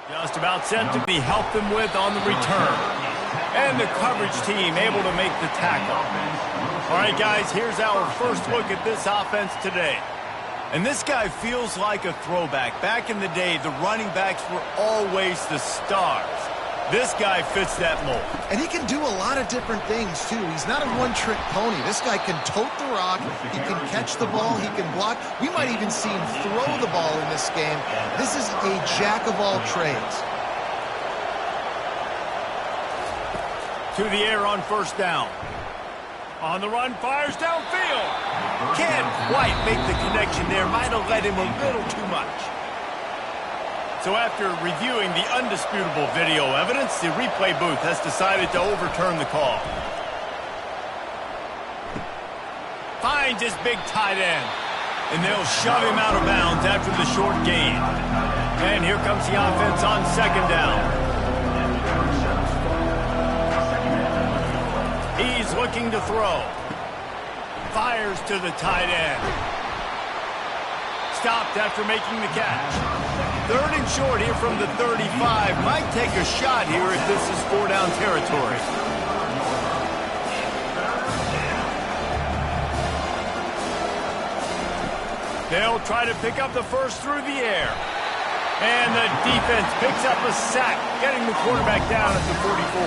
Just about set to be helped them with on the return. And the coverage team able to make the tackle. All right, guys, here's our first look at this offense today. And this guy feels like a throwback. Back in the day, the running backs were always the stars. This guy fits that mold. And he can do a lot of different things, too. He's not a one-trick pony. This guy can tote the rock. He can catch the ball. He can block. We might even see him throw the ball in this game. This is a jack of all trades. To the air on first down. On the run, fires downfield. Can't quite make the connection there. Might have led him a little too much. So after reviewing the undisputable video evidence, the replay booth has decided to overturn the call. Finds his big tight end. And they'll shove him out of bounds after the short gain. And here comes the offense on second down. He's looking to throw. Fires to the tight end. Stopped after making the catch. Third and short here from the 35. Might take a shot here if this is four-down territory. They'll try to pick up the first through the air. And the defense picks up a sack, getting the quarterback down at the 44.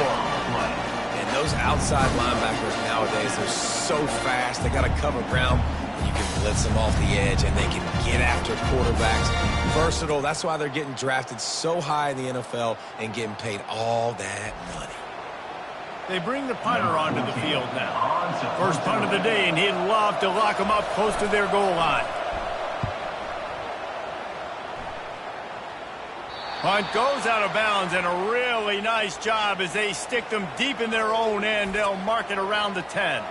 And those outside linebackers nowadays, they're so fast. They got to cover ground. You can blitz them off the edge, and they can get after quarterbacks. Versatile. That's why they're getting drafted so high in the NFL and getting paid all that money. They bring the punter onto the field now. First punt of the day, and he'd love to lock them up close to their goal line. Punt goes out of bounds, and a really nice job as they stick them deep in their own end. They'll mark it around the 10.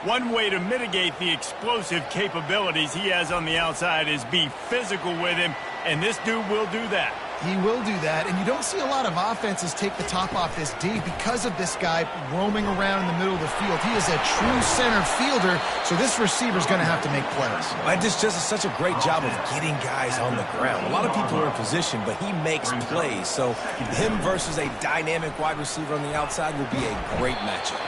One way to mitigate the explosive capabilities he has on the outside is be physical with him, and this dude will do that. He will do that, and you don't see a lot of offenses take the top off this D because of this guy roaming around in the middle of the field. He is a true center fielder, so this receiver's going to have to make plays. And this just is such a great job of getting guys on the ground. A lot of people are in position, but he makes plays, so him versus a dynamic wide receiver on the outside will be a great matchup.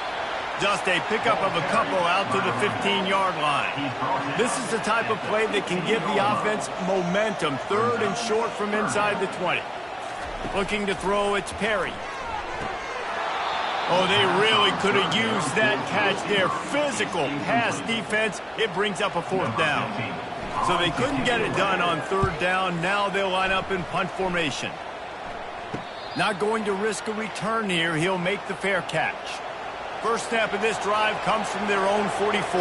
Just a pickup of a couple out to the 15-yard line. This is the type of play that can give the offense momentum. Third and short from inside the 20. Looking to throw, it's Perry. Oh, they really could have used that catch there. Physical pass defense. It brings up a fourth down. So they couldn't get it done on third down. Now they'll line up in punt formation. Not going to risk a return here. He'll make the fair catch. First snap of this drive comes from their own 44.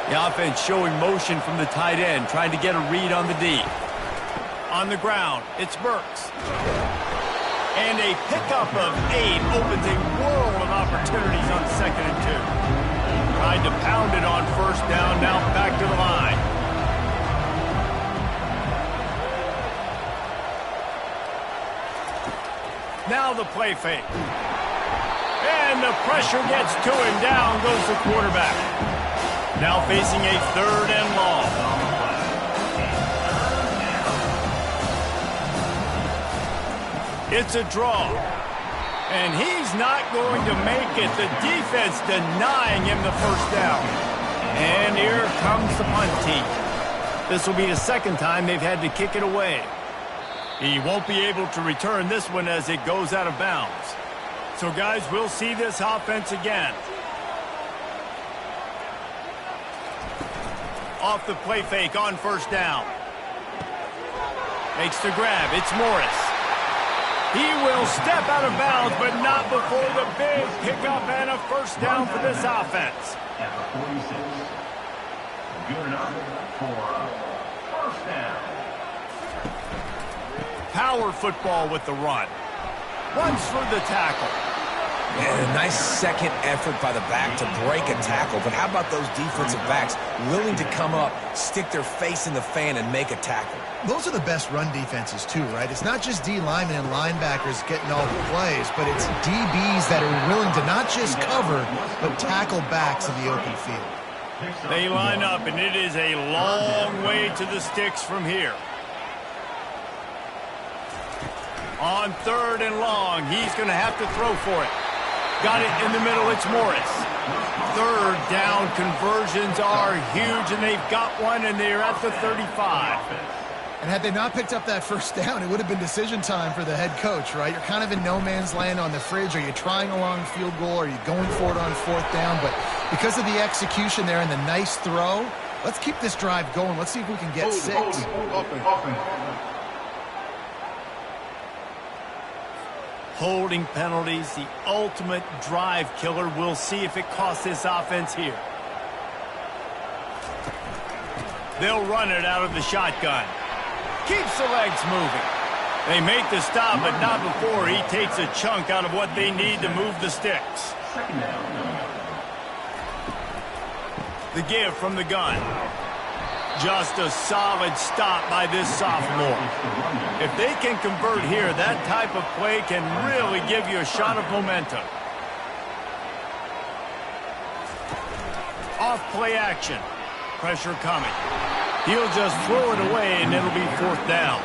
The offense showing motion from the tight end, trying to get a read on the D. On the ground, it's Burks. And a pickup of 8 opens a world of opportunities on second and 2. Tried to pound it on first down, now back to the line. Now the play fake. And the pressure gets to him. Down goes the quarterback. Now facing a third and long. It's a draw. And he's not going to make it. The defense denying him the first down. And here comes the punt team. This will be the second time they've had to kick it away. He won't be able to return this one as it goes out of bounds. So, guys, we'll see this offense again. Off the play fake on first down. Makes the grab. It's Morris. He will step out of bounds, but not before the big pickup and a first down for this offense. Good enough for first down. Power football with the run. Runs for the tackle. And a nice second effort by the back to break a tackle. But how about those defensive backs willing to come up, stick their face in the fan, and make a tackle? Those are the best run defenses, too, right? It's not just D linemen and linebackers getting all the plays, but it's DBs that are willing to not just cover, but tackle backs in the open field. They line up, and it is a long way to the sticks from here. On 3rd and long, he's going to have to throw for it. Got it in the middle, it's Morris. 3rd down conversions are huge, and they've got one, and they're at the 35. And had they not picked up that first down, it would have been decision time for the head coach, right? You're kind of in no man's land on the fridge. Are you trying a long field goal? Are you going for it on 4th down? But because of the execution there and the nice throw, let's keep this drive going. Let's see if we can get 6. Holding penalties, the ultimate drive killer. We'll see if it costs this offense here. They'll run it out of the shotgun. Keeps the legs moving. They make the stop, but not before he takes a chunk out of what they need to move the sticks. The give from the gun. Just a solid stop by this sophomore. If they can convert here, that type of play can really give you a shot of momentum. Off play action. Pressure coming. He'll just throw it away, and it'll be 4th down.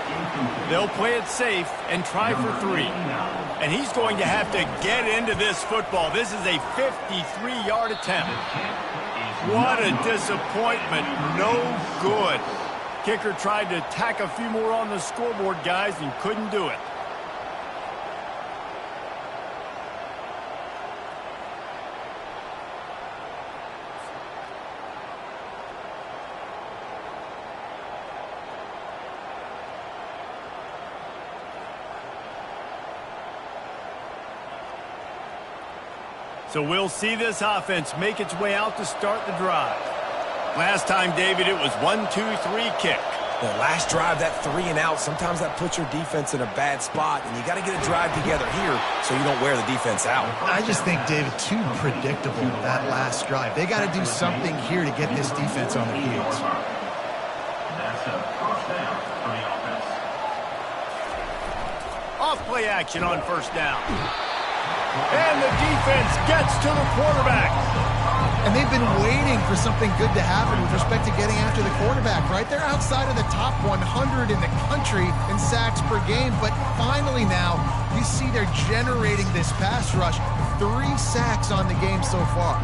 They'll play it safe and try for 3. And he's going to have to get into this football. This is a 53-yard attempt. What a disappointment. No good. Kicker tried to tack a few more on the scoreboard, guys, and couldn't do it. So we'll see this offense make its way out to start the drive. Last time, David, it was 1-2-3 kick. The last drive, that 3 and out, sometimes that puts your defense in a bad spot, and you got to get a drive together here so you don't wear the defense out. I just think, David, too predictable, that last drive. They got to do something here to get this defense on their heels. That's a 1st down for the offense. Off play action on 1st down. And the defense gets to the quarterback. And they've been waiting for something good to happen with respect to getting after the quarterback, right? They're outside of the top 100 in the country in sacks per game, but finally now you see they're generating this pass rush. 3 sacks on the game so far.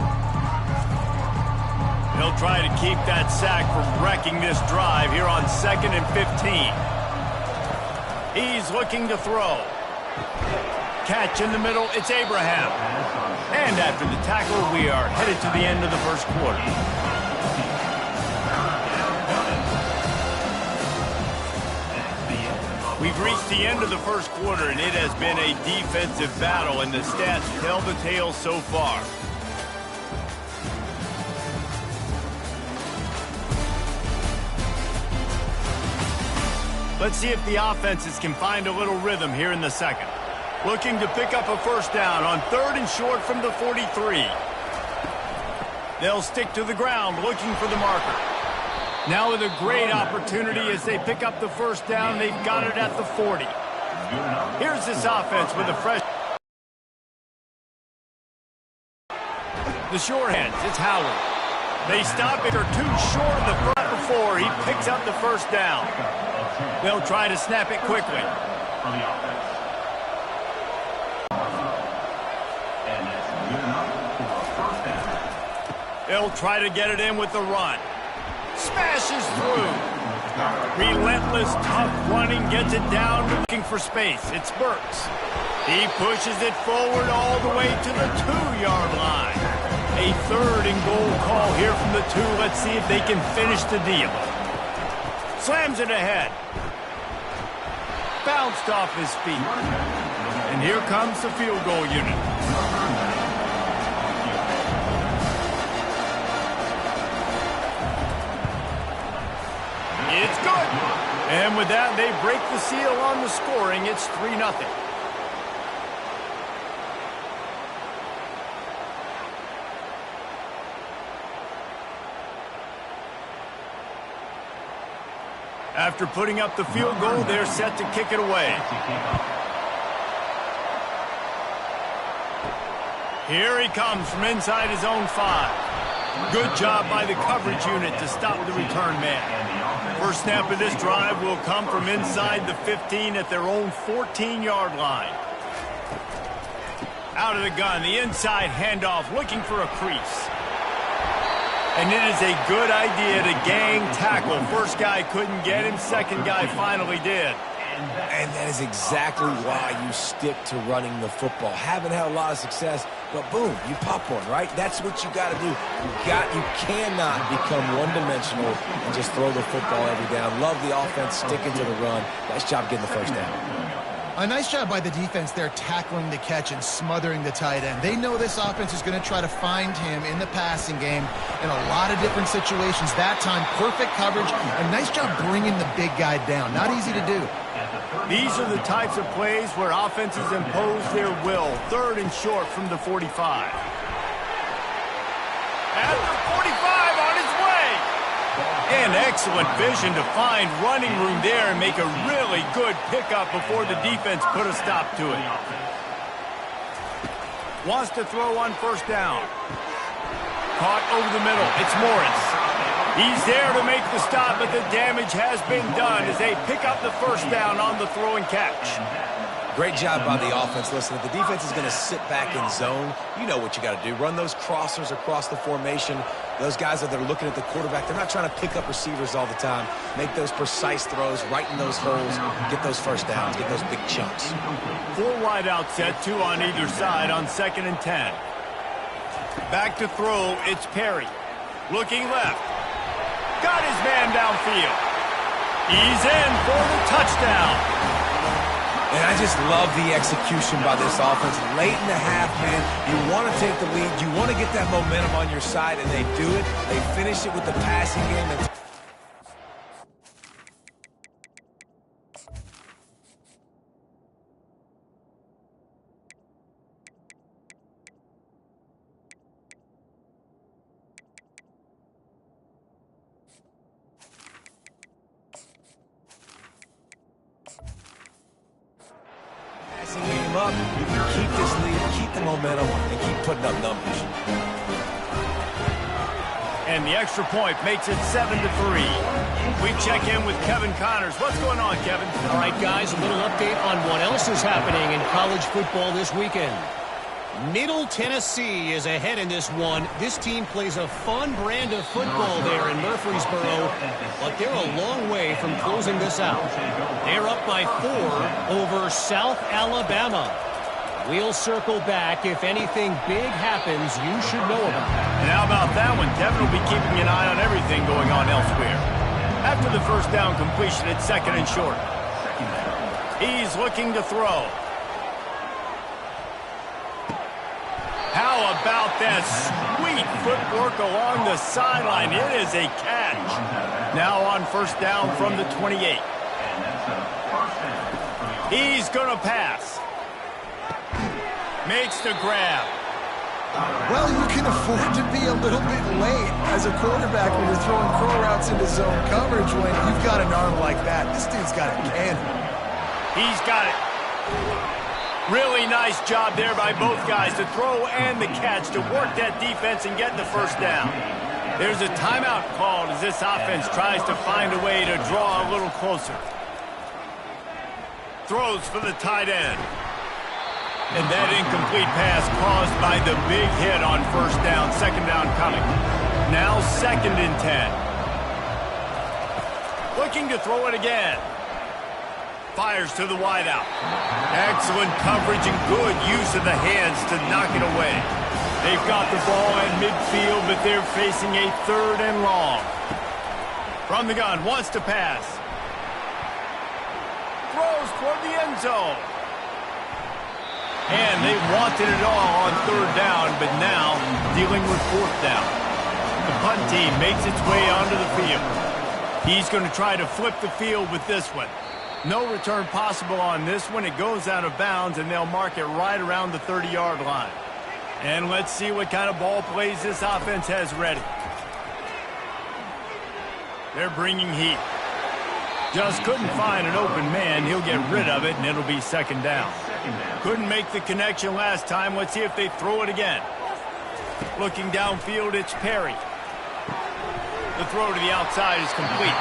They'll try to keep that sack from wrecking this drive here on 2nd and 15. He's looking to throw. Catch in the middle, it's Abraham. And after the tackle, we are headed to the end of the 1st quarter. We've reached the end of the 1st quarter, and it has been a defensive battle, and the stats tell the tale so far. Let's see if the offenses can find a little rhythm here in the 2nd. Looking to pick up a 1st down on 3rd and short from the 43. They'll stick to the ground looking for the marker. Now with a great opportunity as they pick up the 1st down. They've got it at the 40. Here's this offense with a fresh... The short hands, it's Howard. They stop it or too short of the front before he picks up the 1st down. They'll try to snap it quickly. They'll try to get it in with the run. Smashes through. Relentless, tough running, gets it down, looking for space. It's Burks. He pushes it forward all the way to the 2-yard line. A 3rd and goal call here from the 2. Let's see if they can finish the deal. Slams it ahead. Bounced off his feet. And here comes the field goal unit. It's good. And with that, they break the seal on the scoring. It's 3-0. After putting up the field goal, they're set to kick it away. Here he comes from inside his own 5. Good job by the coverage unit to stop the return man. First snap of this drive will come from inside the 15 at their own 14-yard line. Out of the gun, the inside handoff, looking for a crease. And it is a good idea to gang tackle. First guy couldn't get him, second guy finally did. And that is exactly why you stick to running the football. Haven't had a lot of success, but boom, you pop one, right? That's what you got to do. You cannot become one-dimensional and just throw the football every down. Love the offense, sticking to the run. Nice job getting the first down. A nice job by the defense there tackling the catch and smothering the tight end. They know this offense is going to try to find him in the passing game in a lot of different situations. That time, perfect coverage. A nice job bringing the big guy down. Not easy to do. These are the types of plays where offenses impose their will. Third and short from the 45. At the 45, on his way. And excellent vision to find running room there and make a really good pickup before the defense put a stop to it. Wants to throw on first down. Caught over the middle. It's Morris. He's there to make the stop, but the damage has been done as they pick up the first down on the throw and catch. Great job by the offense. Listen, if the defense is going to sit back in zone, you know what you got to do. Run those crossers across the formation. Those guys that are looking at the quarterback, they're not trying to pick up receivers all the time. Make those precise throws, right in those holes, get those first downs, get those big chunks. 4 wide out set, 2 on either side on 2nd and 10. Back to throw, it's Perry. Looking left. Got his man downfield. He's in for the touchdown. And I just love the execution by this offense. Late in the half, man, you want to take the lead. You want to get that momentum on your side, and they do it. They finish it with the passing game. And game up, you can keep this lead, keep the momentum, and keep putting up numbers. And the extra point makes it 7-3. We check in with Kevin Connors. What's going on, Kevin? All right, guys, a little update on what else is happening in college football this weekend. Middle Tennessee is ahead in this one. This team plays a fun brand of football there in Murfreesboro, but they're a long way from closing this out. They're up by 4 over South Alabama. We'll circle back. If anything big happens, you should know about it. And how about that one? Kevin will be keeping an eye on everything going on elsewhere. After the first down completion, it's 2nd and short. He's looking to throw. How about that sweet footwork along the sideline? It is a catch. Now on first down from the 28. He's going to pass. Makes the grab. Well, you can afford to be a little bit late as a quarterback when you're throwing crow routes into zone coverage when you've got an arm like that. This dude's got a cannon. He's got it. Really nice job there by both guys to throw and the catch to work that defense and get the first down. There's a timeout called as this offense tries to find a way to draw a little closer. Throws for the tight end. And that incomplete pass caused by the big hit on first down. 2nd down coming. Now 2nd and 10. Looking to throw it again. Fires to the wideout. Excellent coverage and good use of the hands to knock it away. They've got the ball at midfield, but they're facing a 3rd and long. From the gun, wants to pass. Throws toward the end zone. And they wanted it all on 3rd down, but now dealing with 4th down. The punt team makes its way onto the field. He's going to try to flip the field with this one. No return possible on this one. It goes out of bounds, and they'll mark it right around the 30-yard line. And let's see what kind of ball plays this offense has ready. They're bringing heat. Just couldn't find an open man. He'll get rid of it, and it'll be 2nd down. Couldn't make the connection last time. Let's see if they throw it again. Looking downfield, it's Perry. The throw to the outside is complete.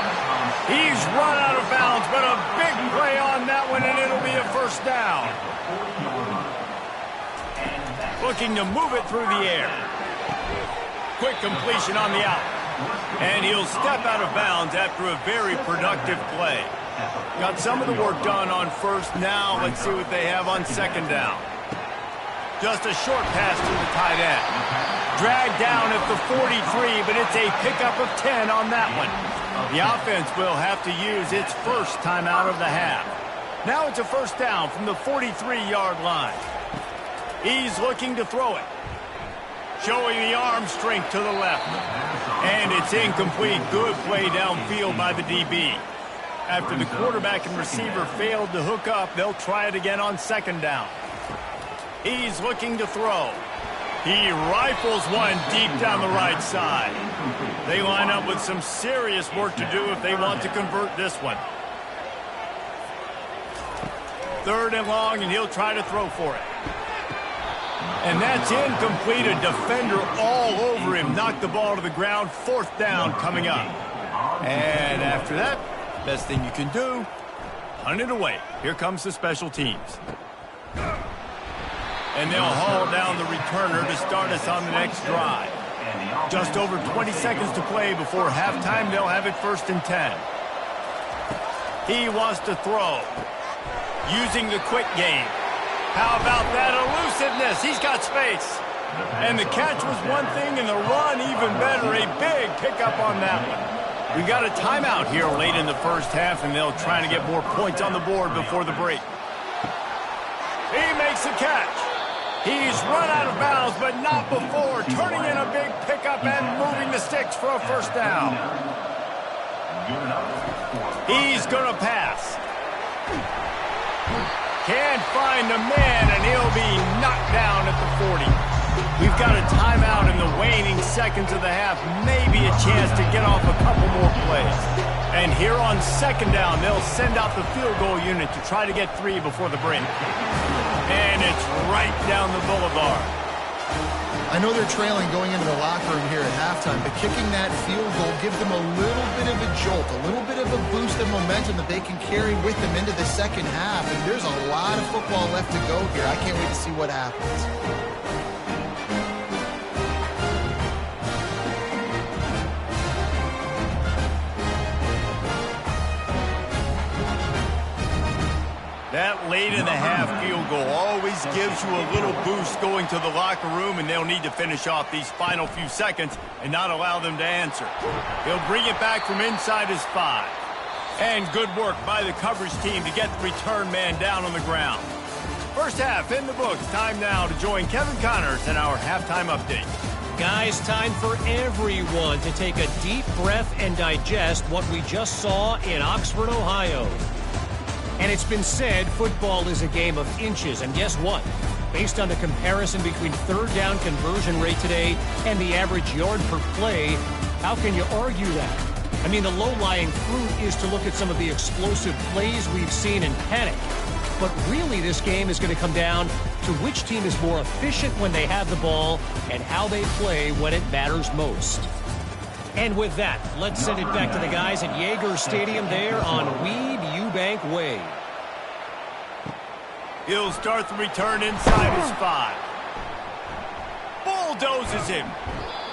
He's run out of bounds, but a big play on that one, and it'll be a first down. Looking to move it through the air. Quick completion on the out. And he'll step out of bounds after a very productive play. Got some of the work done on first. Now let's see what they have on second down. Just a short pass to the tight end. Dragged down at the 43, but it's a pickup of 10 on that one. The offense will have to use its first timeout of the half. Now it's a first down from the 43-yard line. He's looking to throw it. Showing the arm strength to the left. And it's incomplete. Good play downfield by the DB. After the quarterback and receiver failed to hook up, they'll try it again on second down. He's looking to throw. He rifles one deep down the right side. They line up with some serious work to do if they want to convert this one. Third and long, and he'll try to throw for it. And that's incomplete. A defender all over him. Knocked the ball to the ground. Fourth down coming up. And after that, best thing you can do, hunt it away. Here comes the special teams. And they'll haul down the returner to start us on the next drive. Just over 20 seconds to play before halftime. They'll have it first and 10. He wants to throw. Using the quick game. How about that elusiveness? He's got space. And the catch was one thing, and the run even better. A big pickup on that one. We got a timeout here late in the first half, and they'll try to get more points on the board before the break. He makes the catch. He's run out of bounds, but not before. Turning in a big pickup and moving the sticks for a first down. He's going to pass. Can't find the man, and he'll be knocked down at the 40. We've got a timeout in the waning seconds of the half. Maybe a chance to get off a couple more plays. And here on second down, they'll send out the field goal unit to try to get 3 before the break. And it's right down the boulevard. I know they're trailing going into the locker room here at halftime, but kicking that field goal gives them a little bit of a jolt, a little bit of a boost of momentum that they can carry with them into the second half. And there's a lot of football left to go here. I can't wait to see what happens. That late in the half field goal always gives you a little boost going to the locker room, and they'll need to finish off these final few seconds and not allow them to answer. He'll bring it back from inside his 5. And good work by the coverage team to get the return man down on the ground. First half in the books. Time now to join Kevin Connors in our halftime update. Guys, time for everyone to take a deep breath and digest what we just saw in Oxford, Ohio. And it's been said football is a game of inches. And guess what? Based on the comparison between third down conversion rate today and the average yard per play, how can you argue that? I mean, the low-lying fruit is to look at some of the explosive plays we've seen and panic. But really, this game is going to come down to which team is more efficient when they have the ball and how they play when it matters most. And with that, let's send it back to the guys at Yager Stadium there on Weed Eubank Way. He'll start the return inside his 5. Bulldozes him.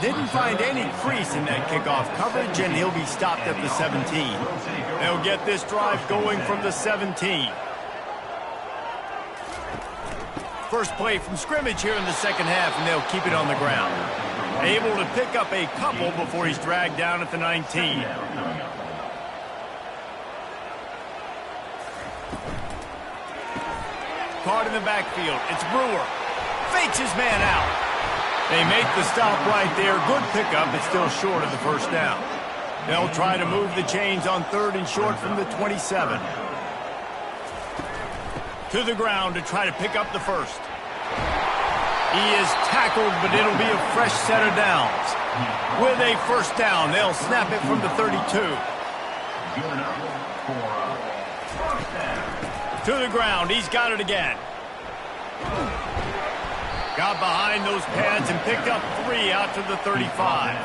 Didn't find any crease in that kickoff coverage, and he'll be stopped at the 17. They'll get this drive going from the 17. First play from scrimmage here in the second half, and they'll keep it on the ground. Able to pick up a couple before he's dragged down at the 19. Caught in the backfield. It's Brewer. Fakes his man out. They make the stop right there. Good pickup, but still short of the first down. They'll try to move the chains on third and short from the 27. To the ground to try to pick up the first. He is tackled, but it'll be a fresh set of downs. With a first down, they'll snap it from the 32. To the ground, he's got it again. Got behind those pads and picked up 3 out to the 35.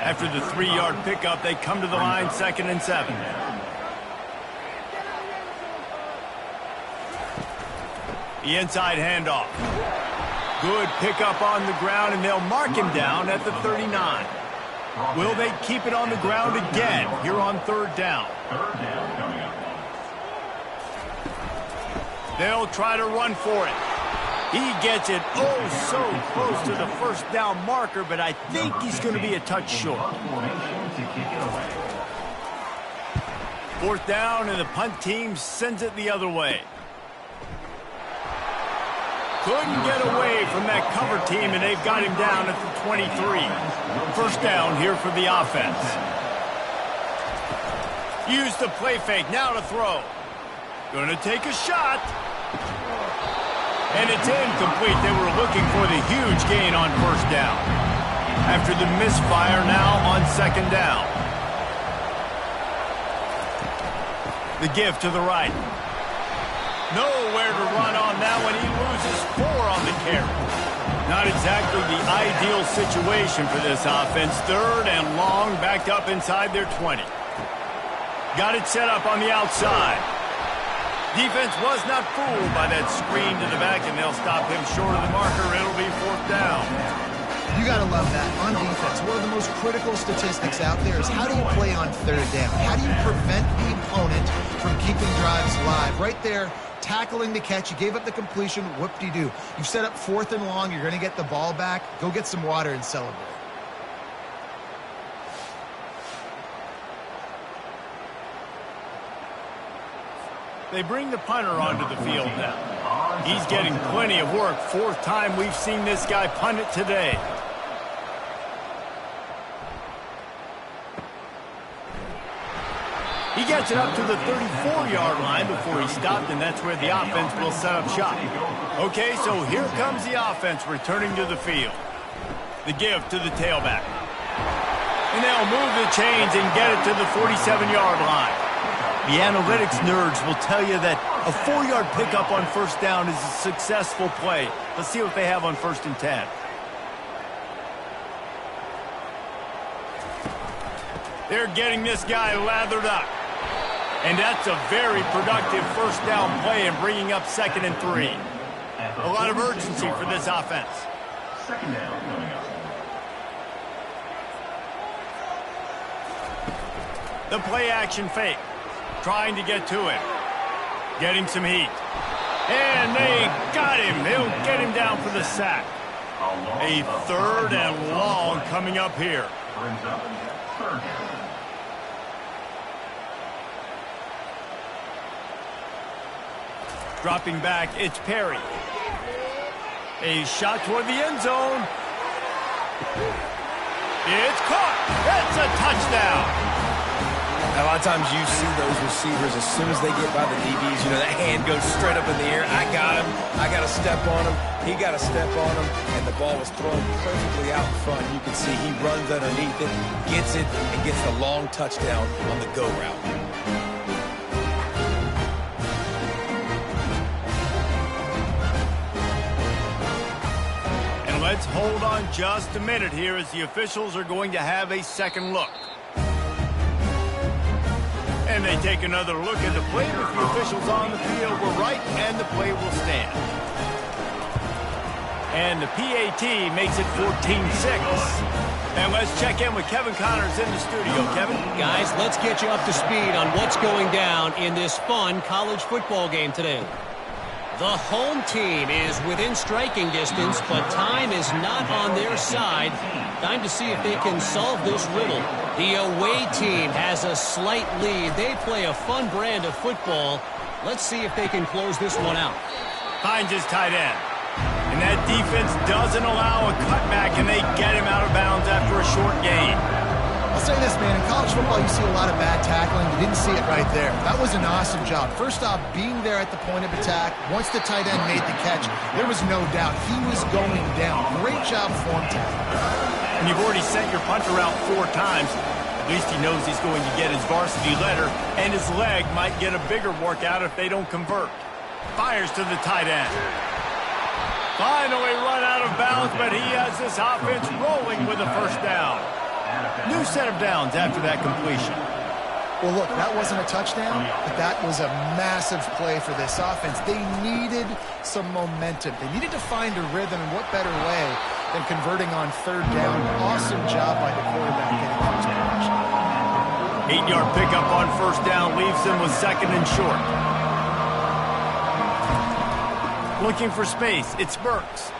After the 3-yard pickup, they come to the line, 2nd and 7. The inside handoff. Good pickup on the ground, and they'll mark him down at the 39. Will they keep it on the ground again here on 3rd down? They'll try to run for it. He gets it so close to the 1st down marker, but I think he's going to be a touch short. 4th down, and the punt team sends it the other way. Couldn't get away from that cover team, and they've got him down at the 23. 1st down here for the offense. Use the play fake, now to throw. Gonna take a shot. And it's incomplete. They were looking for the huge gain on 1st down. After the misfire, now on 2nd down. The give to the right. Nowhere to run on that one. He loses 4 on the carry. Not exactly the ideal situation for this offense. 3rd and long, backed up inside their 20. Got it set up on the outside. Defense was not fooled by that screen to the back, and they'll stop him short of the marker. It'll be 4th down. You got to love that. On defense, one of the most critical statistics out there is how do you play on 3rd down? How do you prevent the opponent from keeping drives live? Right there, tackling the catch. You gave up the completion. Whoop-de-doo. You've set up 4th and long. You're going to get the ball back. Go get some water and celebrate. They bring the punter onto the field now. He's getting plenty of work. 4th time we've seen this guy punt it today. He gets it up to the 34-yard line before he stopped, and that's where the offense will set up shop. Okay, so here comes the offense returning to the field. The give to the tailback. And they'll move the chains and get it to the 47-yard line. The analytics nerds will tell you that a 4-yard pickup on 1st down is a successful play. Let's see what they have on 1st and 10. They're getting this guy lathered up. And that's a very productive 1st down play and bringing up 2nd and 3. A lot of urgency for this offense. 2nd down coming up. The play action fake. Trying to get to him. Getting some heat. And they got him. They'll get him down for the sack. A 3rd and long coming up here. Brings up 3rd down. Dropping back, it's Perry. A shot toward the end zone. It's caught. It's a touchdown. A lot of times you see those receivers, as soon as they get by the DBs, you know, that hand goes straight up in the air. I got him. I got to step on him. He got to step on him. And the ball was thrown perfectly out in front. You can see he runs underneath it, gets it, and gets the long touchdown on the go route. And let's hold on just a minute here as the officials are going to have a second look. And they take another look at the play with the officials on the field were right, and the play will stand. And the PAT makes it 14-6. And let's check in with Kevin Connors in the studio. Kevin? Guys, let's get you up to speed on what's going down in this fun college football game today. The home team is within striking distance, but time is not on their side. Time to see if they can solve this riddle. The away team has a slight lead. They play a fun brand of football. Let's see if they can close this one out. Finds his tight end. And that defense doesn't allow a cutback, and they get him out of bounds after a short gain. I'll say this, man. In college football, you see a lot of bad tackling. You didn't see it right there. That was an awesome job. First off, being there at the point of attack. Once the tight end made the catch, there was no doubt he was going down. Great job for him today. And you've already sent your punter out 4 times. At least he knows he's going to get his varsity letter, and his leg might get a bigger workout if they don't convert. Fires to the tight end. Finally run out of bounds, but he has this offense rolling with a 1st down. New set of downs after that completion. Well, look, that wasn't a touchdown, but that was a massive play for this offense. They needed some momentum. They needed to find a rhythm, and what better way than converting on third down. Awesome job by the quarterback getting those progression. 8-yard pickup on first down leaves them with second and short. Looking for space, it's Burks.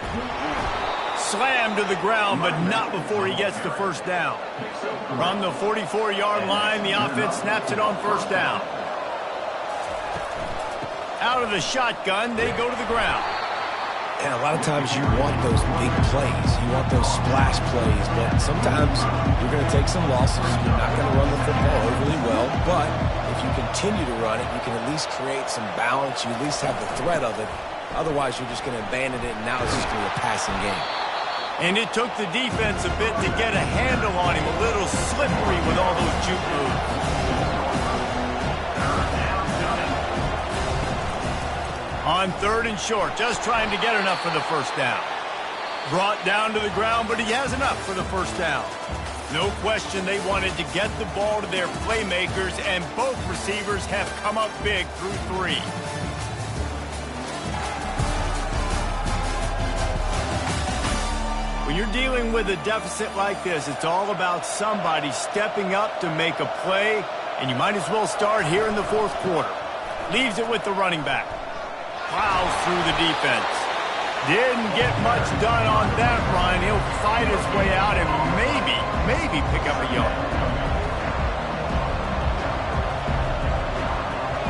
Slammed to the ground, but not before he gets to first down. From the 44-yard line, the offense snaps it on first down. Out of the shotgun, they go to the ground. And a lot of times you want those big plays. You want those splash plays, but sometimes you're going to take some losses. You're not going to run the football overly well, but if you continue to run it, you can at least create some balance. You at least have the threat of it. Otherwise, you're just going to abandon it, and now it's just going to be a passing game. And it took the defense a bit to get a handle on him, a little slippery with all those juke moves. On third and short, just trying to get enough for the first down. Brought down to the ground, but he has enough for the first down. No question they wanted to get the ball to their playmakers, and both receivers have come up big through 3. When you're dealing with a deficit like this, it's all about somebody stepping up to make a play, and you might as well start here in the fourth quarter. Leaves it with the running back. Plows through the defense. Didn't get much done on that run. He'll fight his way out and maybe pick up a yard.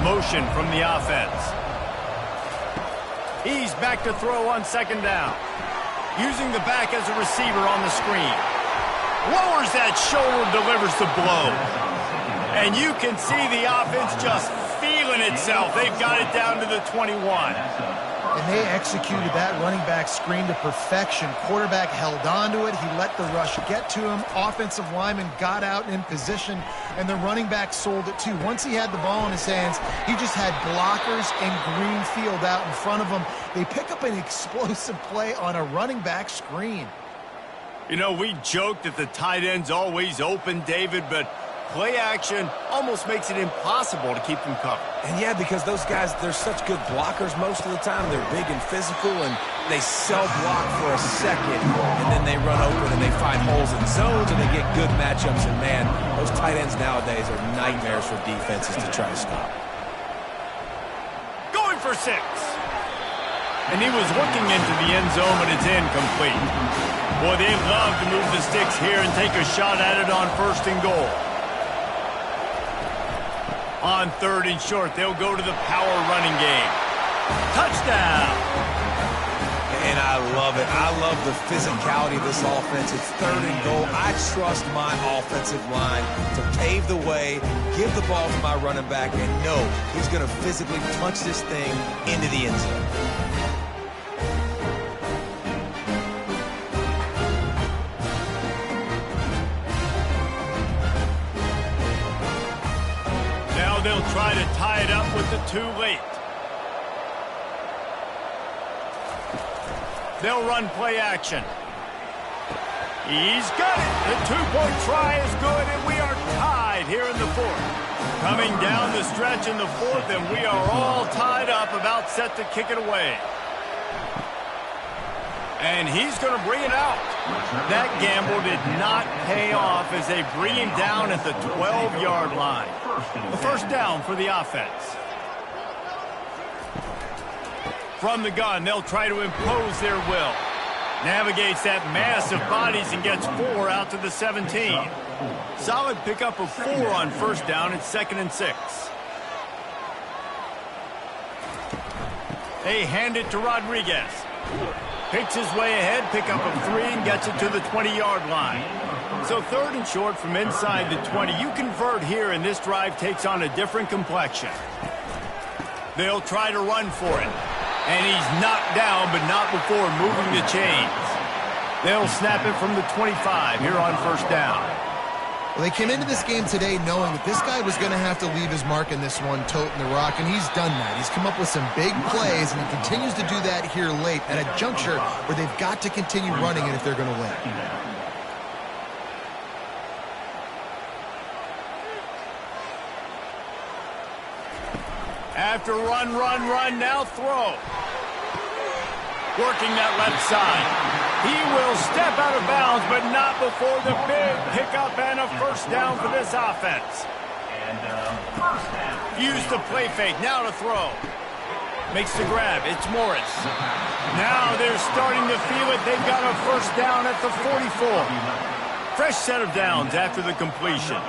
Motion from the offense. He's back to throw on second down. Using the back as a receiver on the screen. Lowers that shoulder, delivers the blow. And you can see the offense just feeling itself. They've got it down to the 21. And they executed that running back screen to perfection. Quarterback held on to it. He let the rush get to him. Offensive lineman got out in position, and the running back sold it too. Once he had the ball in his hands, he just had blockers and green field out in front of him. They pick up an explosive play on a running back screen. You know, we joked that the tight end's always open, David, but play action almost makes it impossible to keep them covered. And yeah, because those guys, they're such good blockers most of the time. They're big and physical, and they cell block for a second, and then they run open and they find holes in zones, and they get good matchups. And man, those tight ends nowadays are nightmares for defenses to try to stop. Going for 6. And he was looking into the end zone, but it's incomplete. Boy, they love to move the sticks here and take a shot at it on first and goal. On third and short, they'll go to the power running game. Touchdown! And I love it. I love the physicality of this offense. It's third and goal. I trust my offensive line to pave the way, give the ball to my running back, and know he's going to physically punch this thing into the end zone. They'll try to tie it up with the 2 late. They'll run play action. He's got it. The 2-point try is good, and we are tied here in the fourth. Coming down the stretch in the fourth, and we are all tied up, about set to kick it away. And he's going to bring it out. That gamble did not pay off as they bring him down at the 12-yard line. The first down for the offense. From the gun, they'll try to impose their will. Navigates that mass of bodies and gets 4 out to the 17. Solid pickup of 4 on first down. It's 2nd and 6. They hand it to Rodriguez. Picks his way ahead, pickup of 3, and gets it to the 20-yard line. So third and short from inside the 20. You convert here, and this drive takes on a different complexion. They'll try to run for it. And he's knocked down, but not before moving the chains. They'll snap it from the 25 here on first down. Well, they came into this game today knowing that this guy was going to have to leave his mark in this one, toting the rock, and he's done that. He's come up with some big plays, and he continues to do that here late at a juncture where they've got to continue running it if they're going to win. After run, now throw. Working that left side. He will step out of bounds, but not before the big pickup and a first down for this offense. Use the play fake, now to throw. Makes the grab, it's Morris. Now they're starting to feel it. They've got a first down at the 44. Fresh set of downs after the completion.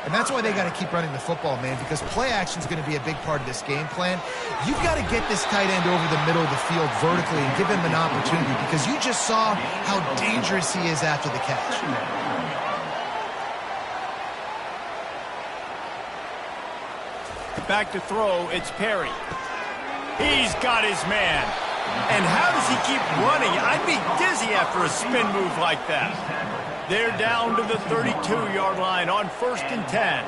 And that's why they got to keep running the football, man, because play action is going to be a big part of this game plan. You've got to get this tight end over the middle of the field vertically and give him an opportunity, because you just saw how dangerous he is after the catch. Back to throw, it's Perry. He's got his man. And how does he keep running? I'd be dizzy after a spin move like that. They're down to the 32-yard line on 1st and 10.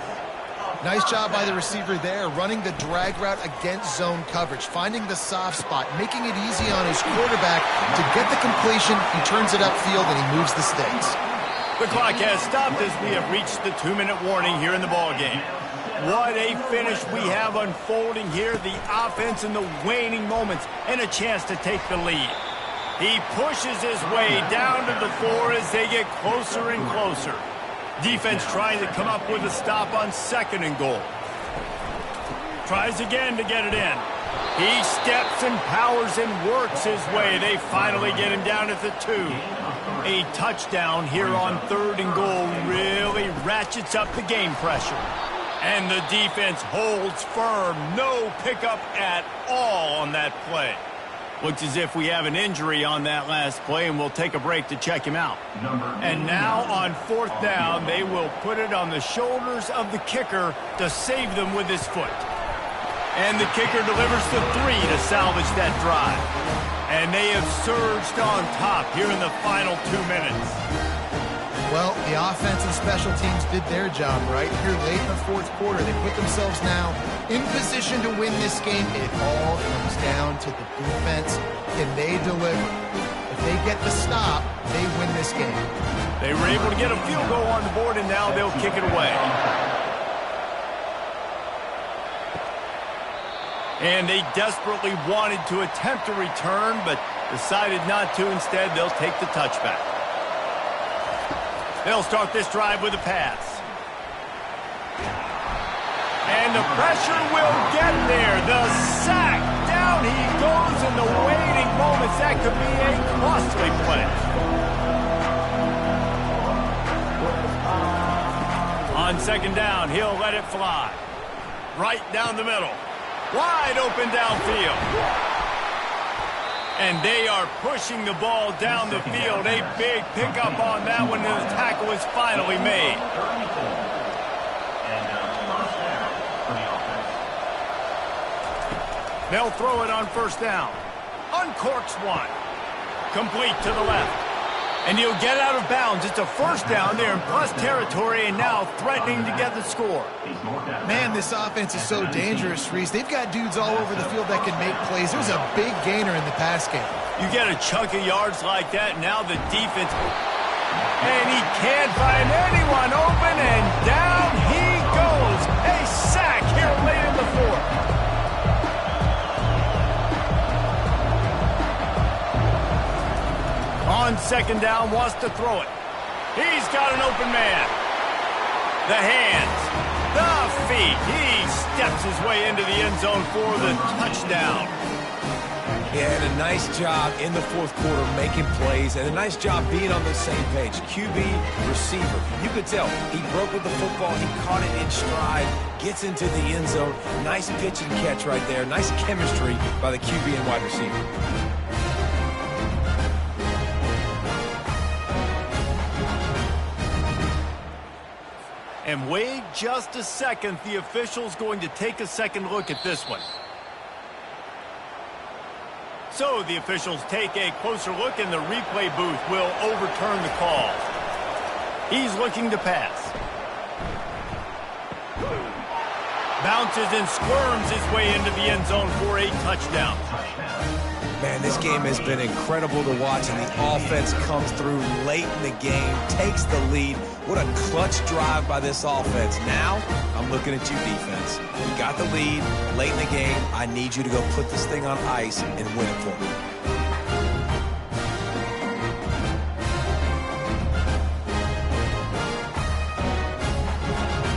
Nice job by the receiver there, running the drag route against zone coverage, finding the soft spot, making it easy on his quarterback to get the completion. He turns it upfield and he moves the sticks. The clock has stopped as we have reached the 2-minute warning here in the ballgame. What a finish we have unfolding here. The offense in the waning moments and a chance to take the lead. He pushes his way down to the 4 as they get closer and closer. Defense trying to come up with a stop on 2nd and goal. Tries again to get it in. He steps and powers and works his way. They finally get him down at the 2. A touchdown here on 3rd and goal really ratchets up the game pressure. And the defense holds firm. No pickup at all on that play. Looks as if we have an injury on that last play, and we'll take a break to check him out. And now on 4th down, they will put it on the shoulders of the kicker to save them with his foot. And the kicker delivers the 3 to salvage that drive. And they have surged on top here in the final 2 minutes. Well, the offense and special teams did their job right here late in the 4th quarter. They put themselves now in position to win this game. It all comes down to the defense. Can they deliver? If they get the stop, they win this game. They were able to get a field goal on the board, and now they'll kick it away. And they desperately wanted to attempt a return, but decided not to. Instead, they'll take the touchback. They'll start this drive with a pass. And the pressure will get there. The sack. Down he goes in the waiting moments. That could be a costly play. On 2nd down, he'll let it fly. Right down the middle. Wide open downfield. And they are pushing the ball down the field. A big pickup on that one, and the tackle is finally made. They'll throw it on 1st down. Uncorks one. Complete to the left. And he'll get out of bounds. It's a 1st down. They're in plus territory and now threatening to get the score. Man, this offense is so dangerous, Reese. They've got dudes all over the field that can make plays. There's a big gainer in the pass game. You get a chunk of yards like that, now the defense. And he can't find anyone open, and down he goes. A sack here late in the 4th. On 2nd down, wants to throw it. He's got an open man. The hands, the feet. He steps his way into the end zone for the touchdown. He had a nice job in the 4th quarter making plays, and a nice job being on the same page. QB, receiver. You could tell he broke with the football. He caught it in stride, gets into the end zone. Nice pitch and catch right there. Nice chemistry by the QB and wide receiver. And wait just a second. The official's going to take a second look at this one. So the officials take a closer look, and the replay booth will overturn the call. He's looking to pass. Bounces and squirms his way into the end zone for a touchdown. Man, this game has been incredible to watch, and the offense comes through late in the game, takes the lead. What a clutch drive by this offense. Now, I'm looking at you, defense. You got the lead late in the game. I need you to go put this thing on ice and win it for me.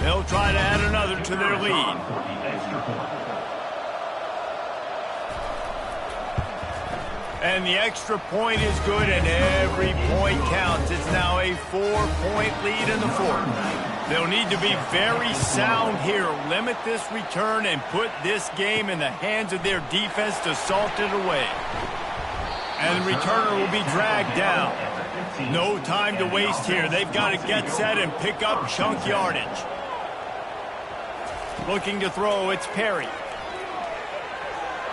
They'll try to add another to their lead. And the extra point is good, and every point counts. It's now a 4-point lead in the fourth. They'll need to be very sound here, limit this return, and put this game in the hands of their defense to salt it away. And the returner will be dragged down. No time to waste here. They've got to get set and pick up chunk yardage. Looking to throw, it's Perry.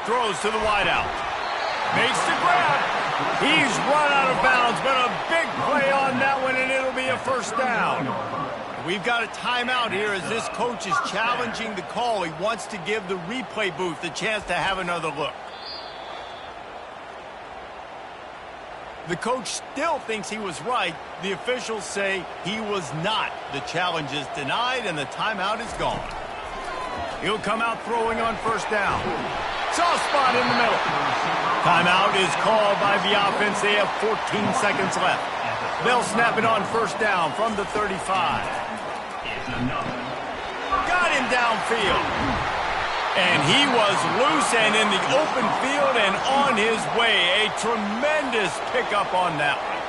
Throws to the wideout. Makes the grab. He's run out of bounds, but a big play on that one, and it'll be a first down. We've got a timeout here as this coach is challenging the call. He wants to give the replay booth a chance to have another look. The coach still thinks he was right. The officials say he was not. The challenge is denied, and the timeout is gone. He'll come out throwing on first down. Soft spot in the middle. Timeout is called by the offense. They have 14 seconds left. They'll snap it on first down from the 35. Got him downfield. And he was loose and in the open field and on his way. A tremendous pickup on that one.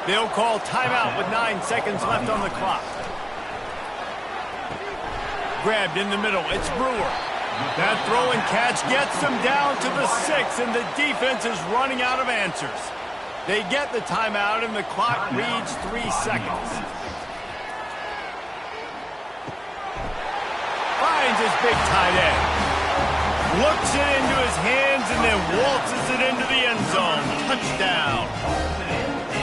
They'll call timeout with 9 seconds left on the clock. Grabbed in the middle. It's Brewer. That throw and catch gets them down to the 6, and the defense is running out of answers. They get the timeout, and the clock reads 3 seconds. Finds his big tight end. Looks it into his hands and then waltzes it into the end zone. Touchdown.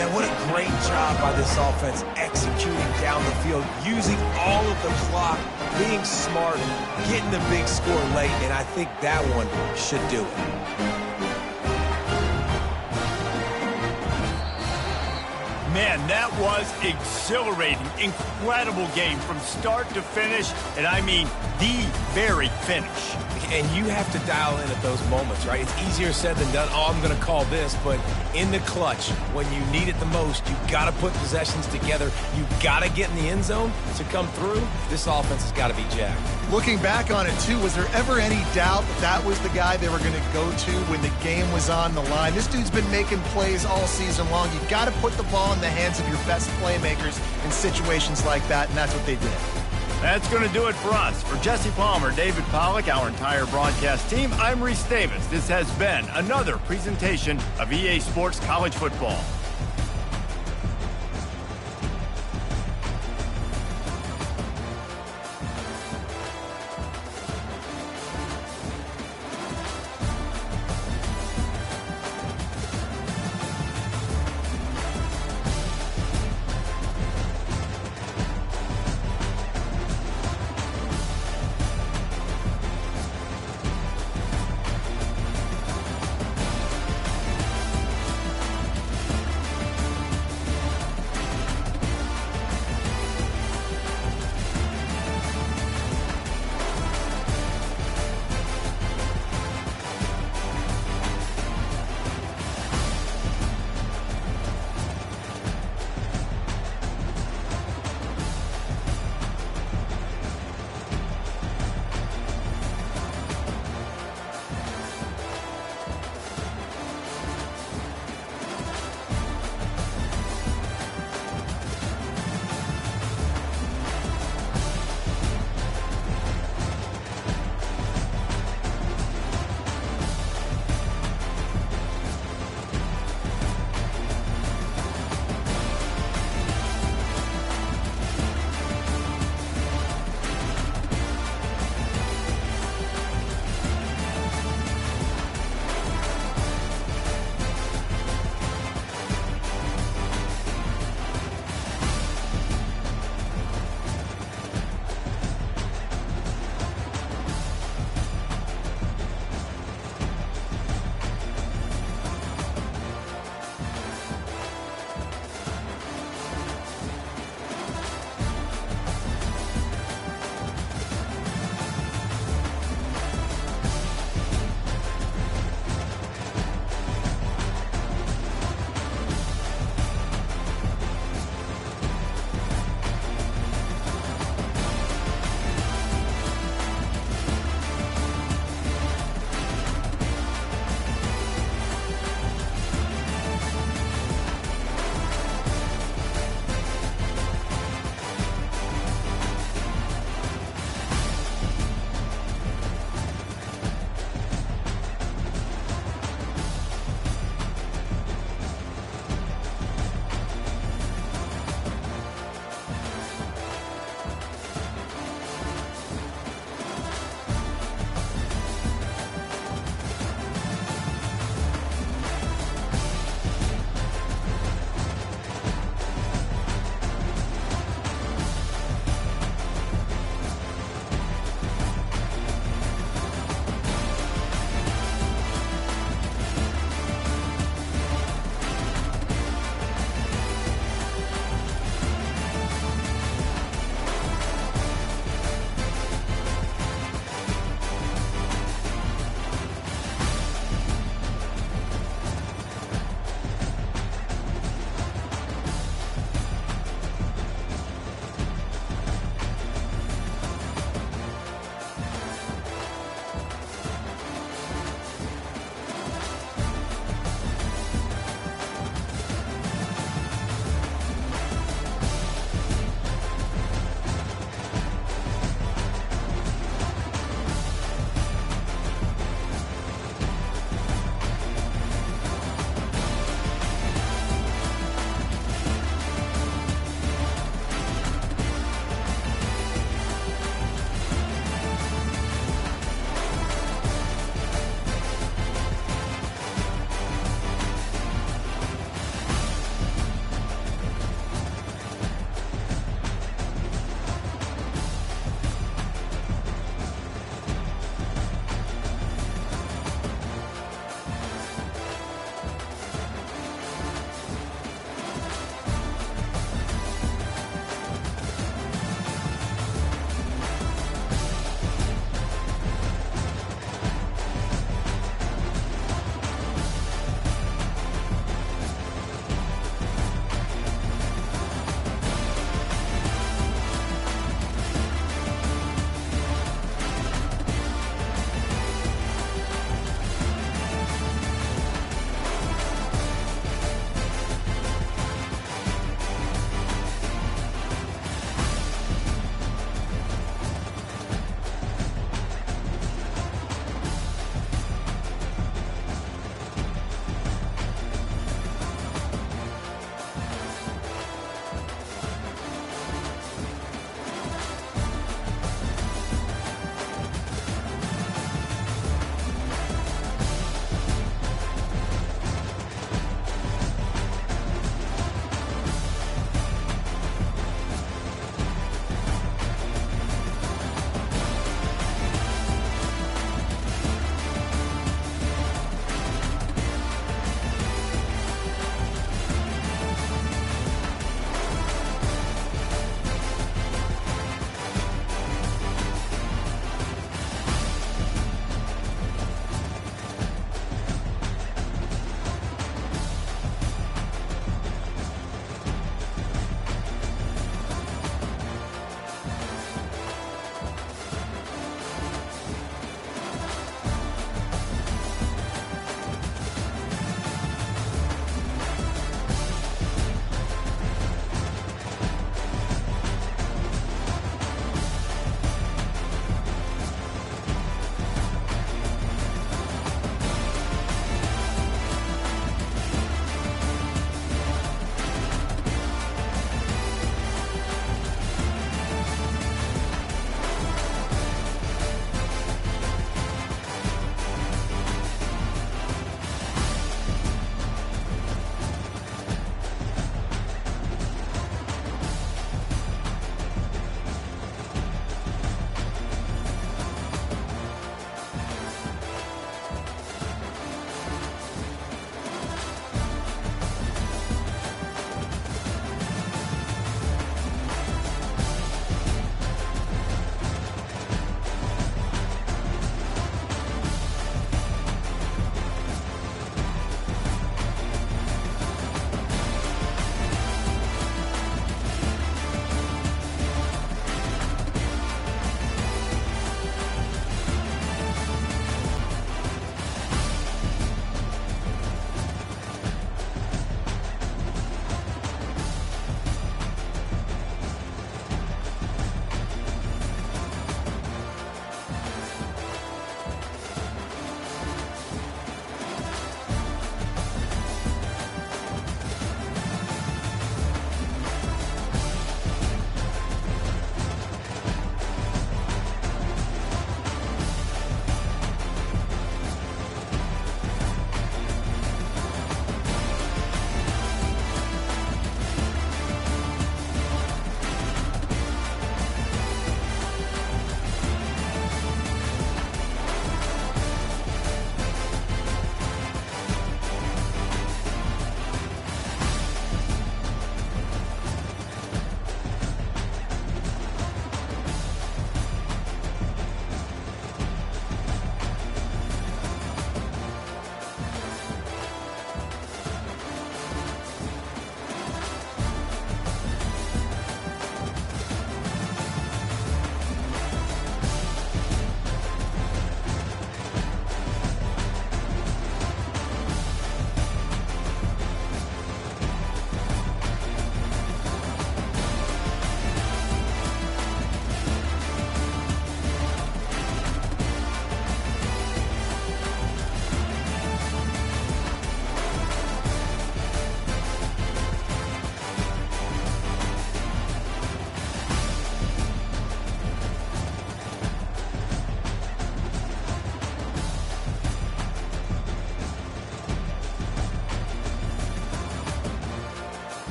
Man, what a great job by this offense executing down the field, using all of the clock, being smart, getting the big score late, and I think that one should do it. Man, that was exhilarating. Incredible game from start to finish, and I mean the very finish. And you have to dial in at those moments, right? It's easier said than done. Oh, I'm going to call this, but in the clutch, when you need it the most, you got to put possessions together. You got to get in the end zone to come through. This offense has got to be jacked. Looking back on it, too, was there ever any doubt that was the guy they were going to go to when the game was on the line? This dude's been making plays all season long. You got to put the ball in the hands of your best playmakers in situations like that, and that's what they did. That's going to do it for us. For Jesse Palmer, David Pollack, our entire broadcast team, I'm Reese Davis. This has been another presentation of EA Sports College Football.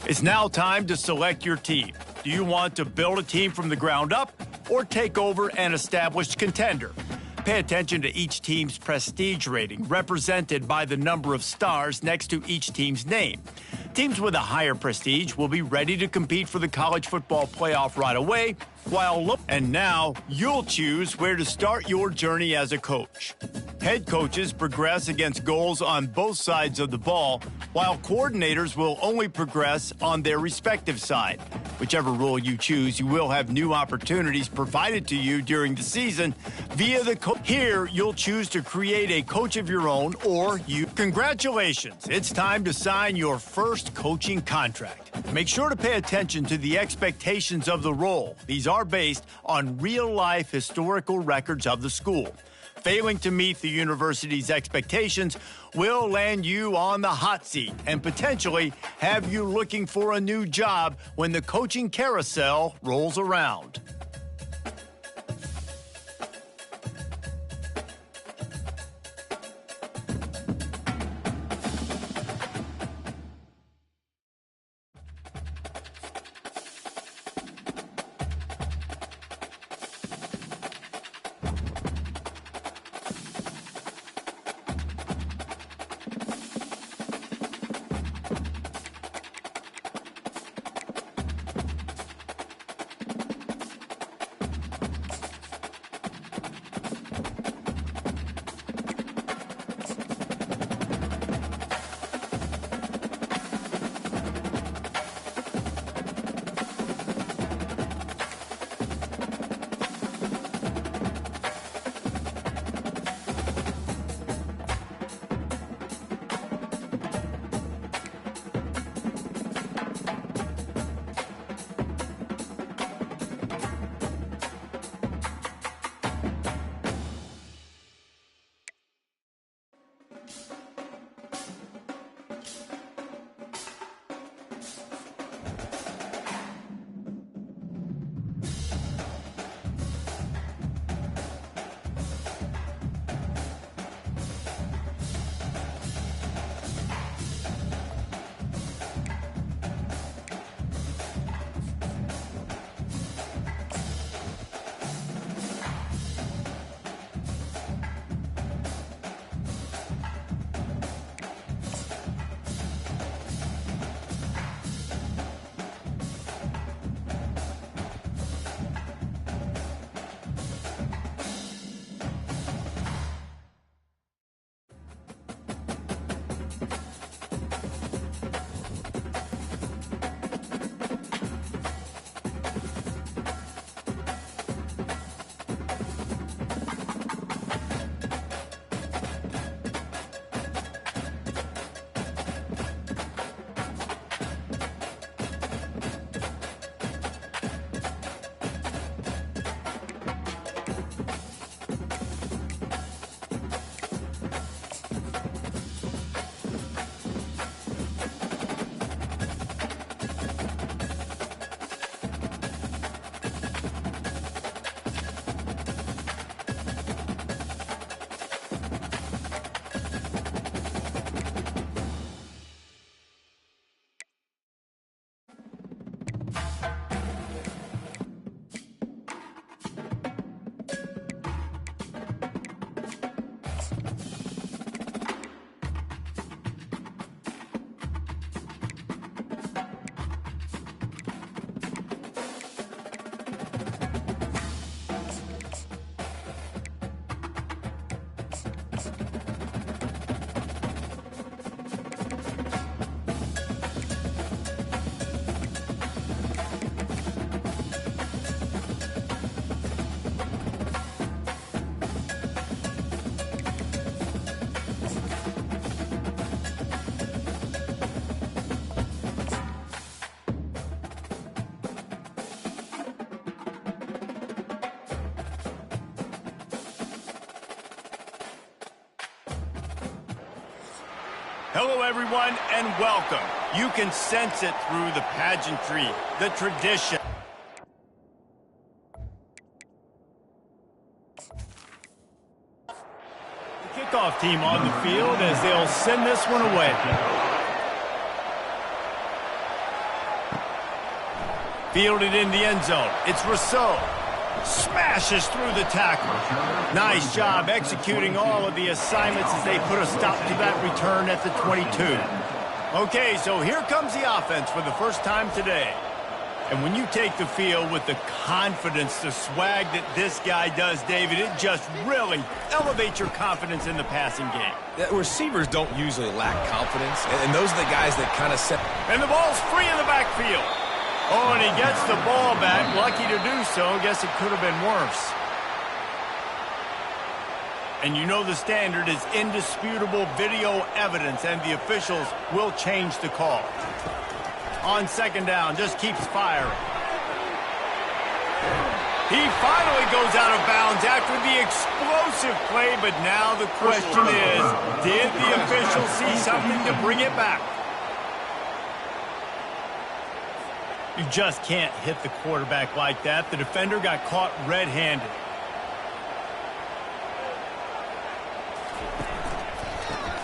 It's now time to select your team. Do you want to build a team from the ground up or take over an established contender? Pay attention to each team's prestige rating, represented by the number of stars next to each team's name. Teams with a higher prestige will be ready to compete for the college football playoff right away, and now you'll choose where to start your journey as a coach. Head coaches progress against goals on both sides of the ball, while coordinators will only progress on their respective side. Whichever role you choose, you will have new opportunities provided to you during the season via the coach. Here, you'll choose to create a coach of your own or you. Congratulations, it's time to sign your first coaching contract. Make sure to pay attention to the expectations of the role. These are based on real-life historical records of the school. Failing to meet the university's expectations will land you on the hot seat and potentially have you looking for a new job when the coaching carousel rolls around. Hello, everyone, and welcome. You can sense it through the pageantry, the tradition. The kickoff team on the field as they'll send this one away. Fielded in the end zone. It's Rousseau. Smashes through the tackle. Nice job executing all of the assignments as they put a stop to that return at the 22. Okay, so here comes the offense for the first time today. And when you take the field with the confidence, the swag that this guy does, David, it just really elevates your confidence in the passing game. Receivers don't usually lack confidence, and those are the guys that kind of set. And the ball's free in the backfield. Oh, and he gets the ball back. Lucky to do so. Guess it could have been worse. And you know the standard is indisputable video evidence, and the officials will change the call. On second down, just keeps firing. He finally goes out of bounds after the explosive play, but now the question is, did the official see something to bring it back? You just can't hit the quarterback like that. The defender got caught red-handed.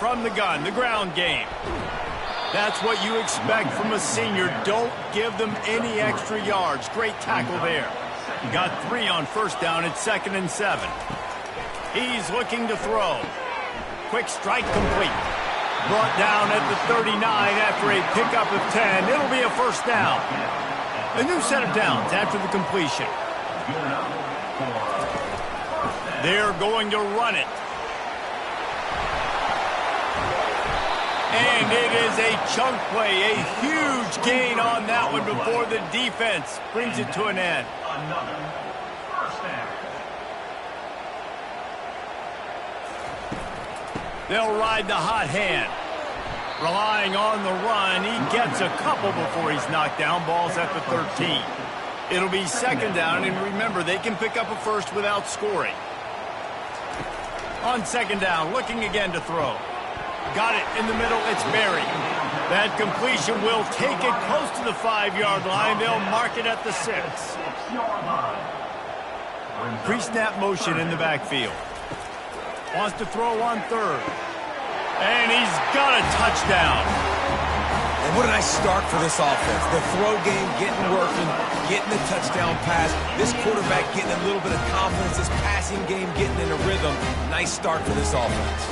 From the gun, the ground game. That's what you expect from a senior. Don't give them any extra yards. Great tackle there. Got 3 on first down. It's 2nd and 7. He's looking to throw. Quick strike complete. Brought down at the 39 after a pickup of 10. It'll be a first down. A new set of downs after the completion. They're going to run it. And it is a chunk play, a huge gain on that one before the defense brings it to an end. Another first down. They'll ride the hot hand. Relying on the run, he gets a couple before he's knocked down. Ball's at the 13. It'll be second down, and remember, they can pick up a first without scoring. On second down, looking again to throw. Got it in the middle, it's Berry. That completion will take it close to the 5-yard line. They'll mark it at the 6. Pre-snap motion in the backfield. Wants to throw on third. And he's got a touchdown. And what a nice start for this offense. The throw game getting working, getting the touchdown pass. This quarterback getting a little bit of confidence. This passing game getting in a rhythm. Nice start for this offense.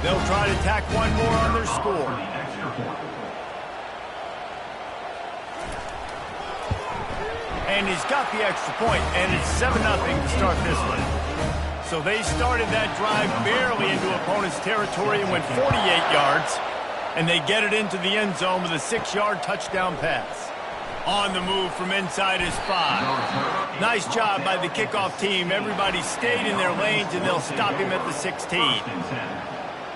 They'll try to tack one more on their score. And he's got the extra point, and it's 7-0 to start this one. So they started that drive barely into opponent's territory and went 48 yards, and they get it into the end zone with a 6-yard touchdown pass. On the move from inside his 5. Nice job by the kickoff team. Everybody stayed in their lanes, and they'll stop him at the 16.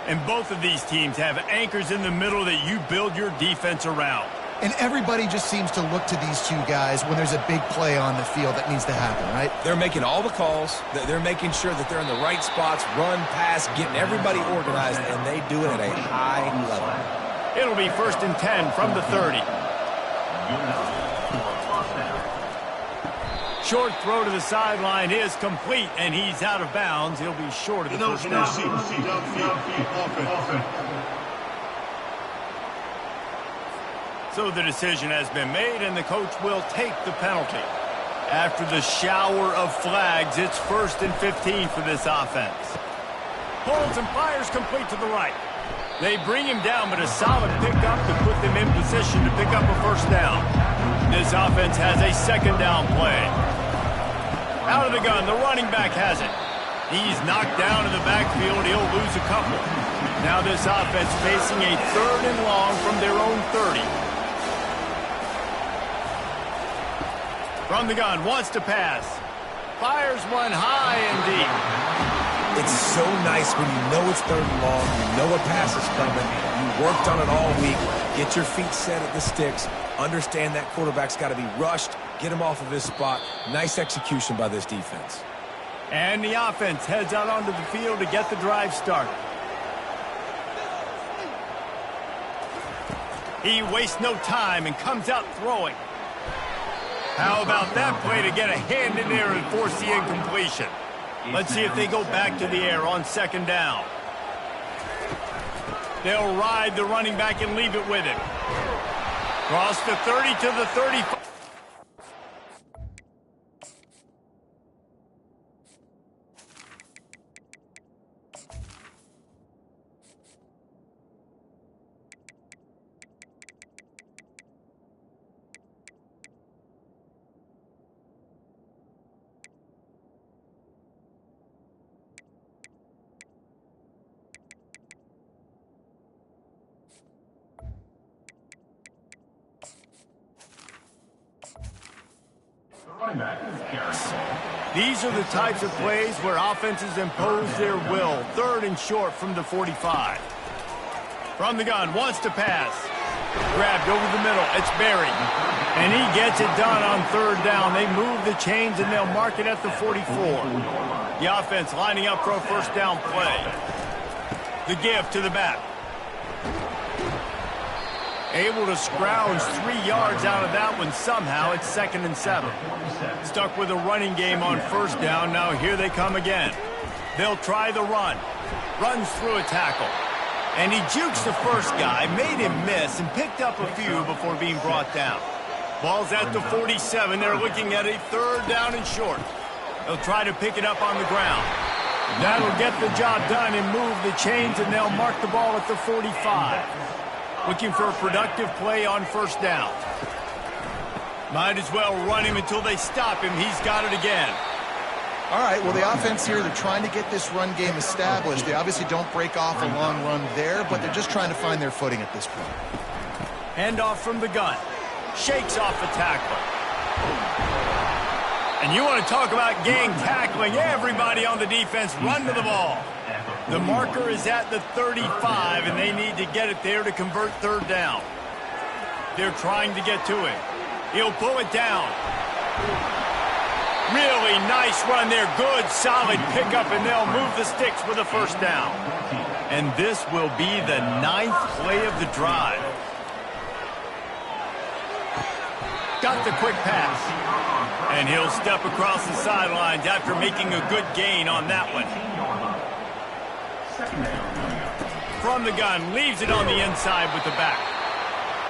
And both of these teams have anchors in the middle that you build your defense around. And everybody just seems to look to these two guys when there's a big play on the field that needs to happen, right? They're making all the calls. They're making sure that they're in the right spots, run, pass, getting everybody organized, and they do it at a high level. It'll be 1st and 10 from the 30. Short throw to the sideline is complete, and he's out of bounds. He'll be short of the first down. So the decision has been made, and the coach will take the penalty. After the shower of flags, it's 1st and 15 for this offense. Holds and fires complete to the right. They bring him down, but a solid pickup to put them in position to pick up a first down. This offense has a 2nd down play. Out of the gun, the running back has it. He's knocked down in the backfield. He'll lose a couple. Now this offense facing a 3rd and long from their own 30. From the gun, wants to pass. Fires one high and deep. It's so nice when you know it's 3rd and long, you know a pass is coming, you worked on it all week, get your feet set at the sticks, understand that quarterback's got to be rushed, get him off of his spot. Nice execution by this defense. And the offense heads out onto the field to get the drive started. He wastes no time and comes out throwing. How about that play to get a hand in there and force the incompletion? Let's see if they go back to the air on second down. They'll ride the running back and leave it with him. Cross the 30 to the 35. These are the types of plays where offenses impose their will. Third and short from the 45. From the gun, wants to pass. Grabbed over the middle. It's Berry. And he gets it done on third down. They move the chains and they'll mark it at the 44. The offense lining up for a first down play. The give to the back. Able to scrounge 3 yards out of that one somehow. It's 2nd and 7. Stuck with a running game on first down. Now here they come again. They'll try the run. Runs through a tackle. And he jukes the first guy, made him miss, and picked up a few before being brought down. Ball's at the 47. They're looking at a third down and short. They'll try to pick it up on the ground. That'll get the job done and move the chains, and they'll mark the ball at the 45. Looking for a productive play on first down. Might as well run him until they stop him. He's got it again. All right, well, the offense here, they're trying to get this run game established. They obviously don't break off a long run there, but they're just trying to find their footing at this point. Handoff from the gun. Shakes off the tackler. And you want to talk about gang tackling. Everybody on the defense run to the ball. The marker is at the 35, and they need to get it there to convert third down. They're trying to get to it. He'll pull it down. Really nice run there. Good, solid pickup, and they'll move the sticks with a first down. And this will be the 9th play of the drive. Got the quick pass. And he'll step across the sidelines after making a good gain on that one. From the gun, leaves it on the inside with the back.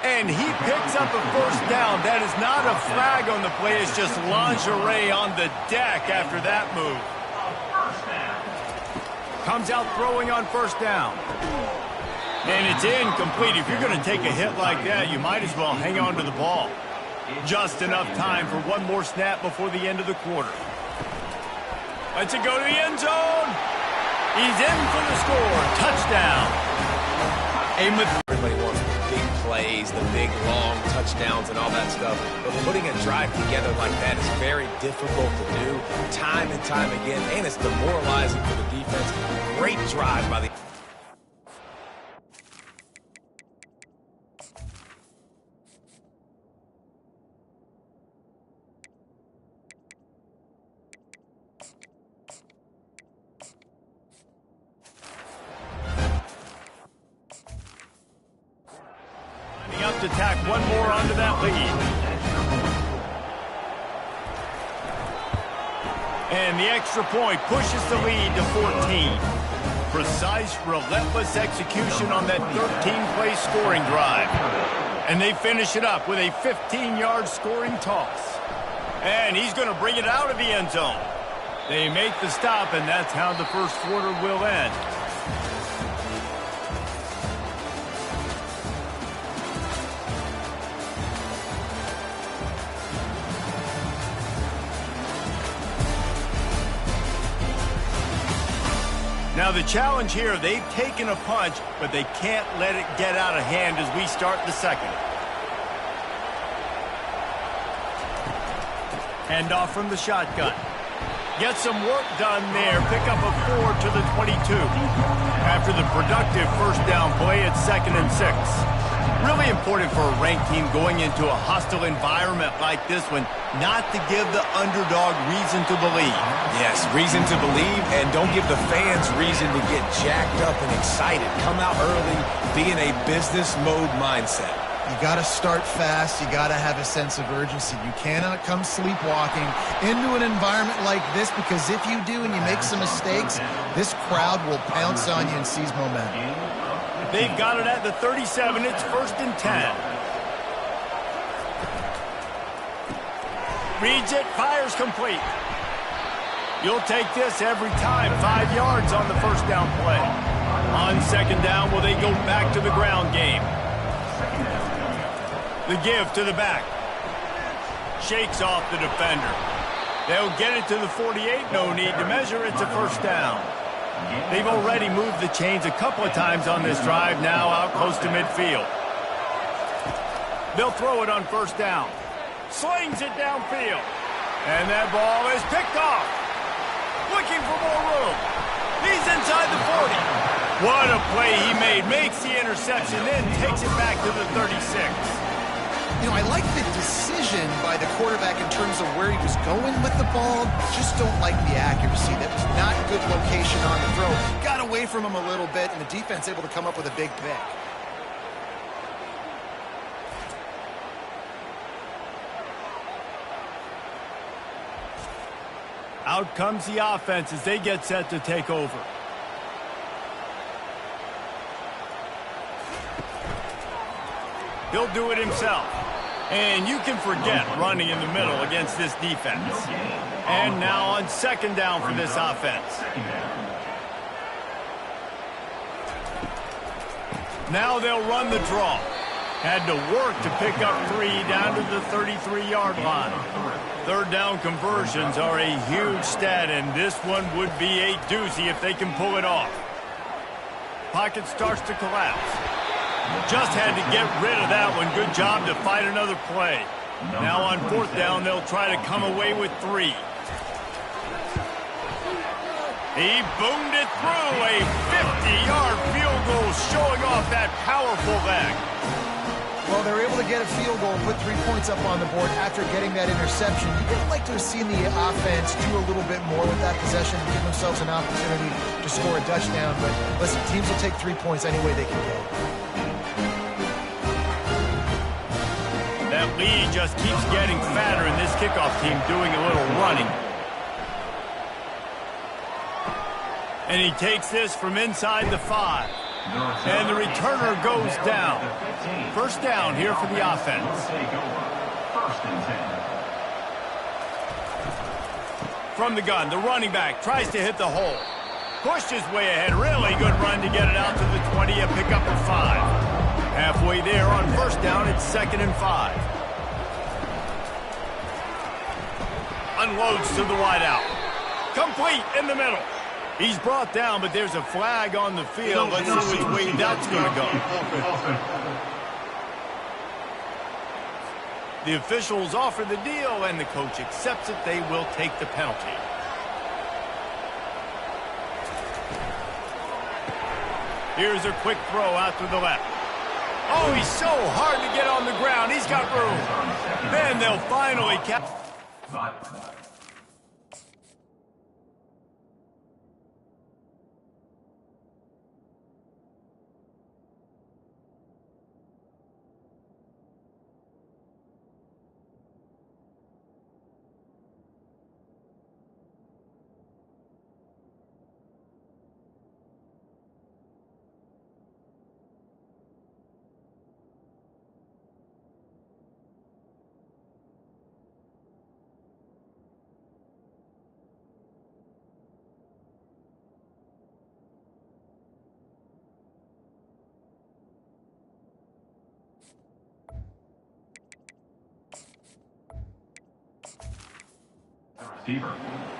And he picks up a first down. That is not a flag on the play. It's just lingerie on the deck after that move. Comes out throwing on first down. And it's incomplete. If you're going to take a hit like that, you might as well hang on to the ball. Just enough time for one more snap before the end of the quarter. Let's it go to the end zone. He's in for the score. Touchdown. Everybody wants the big plays, the big, long touchdowns and all that stuff. But putting a drive together like that is very difficult to do time and time again, and it's demoralizing for the defense. Great drive by the... To tack one more onto that lead. And the extra point pushes the lead to 14. Precise, relentless execution on that 13-play scoring drive. And they finish it up with a 15-yard scoring toss. And he's going to bring it out of the end zone. They make the stop, and that's how the first quarter will end. Now the challenge here, they've taken a punch, but they can't let it get out of hand as we start the second. Handoff from the shotgun. Get some work done there. Pick up a 4 to the 22. After the productive first down play, it's 2nd and 6. Really important for a ranked team going into a hostile environment like this one, not to give the underdog reason to believe. Yes, reason to believe, and don't give the fans reason to get jacked up and excited. Come out early, be in a business mode mindset. You got to start fast. You got to have a sense of urgency. You cannot come sleepwalking into an environment like this, because if you do and you make some mistakes, this crowd will pounce on you and seize momentum. They've got it at the 37. It's 1st and 10. Reads it, fires complete. You'll take this every time. 5 yards on the first down play. On 2nd down, will they go back to the ground game? The give to the back. Shakes off the defender. They'll get it to the 48. No need to measure. It's a 1st down. They've already moved the chains a couple of times on this drive, now out close to midfield. They'll throw it on 1st down. Slings it downfield. And that ball is picked off. Looking for more room. He's inside the 40. What a play he made. Makes the interception, then takes it back to the 36. You know, I like the decision by the quarterback in terms of where he was going with the ball. Just don't like the accuracy. That was not good location on the throw. Got away from him a little bit, and the defense able to come up with a big pick. Out comes the offense as they get set to take over. He'll do it himself. And you can forget running in the middle against this defense. And now on 2nd down for this offense. Now they'll run the draw. Had to work to pick up 3 down to the 33-yard line. 3rd down conversions are a huge stat, and this one would be a doozy if they can pull it off. Pocket starts to collapse. Just had to get rid of that one. Good job to fight another play. Now on 4th down, they'll try to come away with 3. He boomed it through. A 50-yard field goal showing off that powerful leg. Well, they're able to get a field goal and put 3 points up on the board after getting that interception. You would like to have seen the offense do a little bit more with that possession and give themselves an opportunity to score a touchdown. But listen, teams will take 3 points any way they can get. That lead just keeps getting fatter, and this kickoff team doing a little running. And he takes this from inside the 5. And the returner goes down. 1st down here for the offense. From the gun, the running back tries to hit the hole. Pushed his way ahead. Really good run to get it out to the 20, a pickup of 5. Halfway there on 1st down, it's 2nd and 5. Unloads to the wideout. Complete in the middle. He's brought down, but there's a flag on the field. Let's see which way that's going to go. The officials offer the deal, and the coach accepts it. They will take the penalty. Here's a quick throw out to the left. Oh, he's so hard to get on the ground. He's got room. Then they'll finally catch.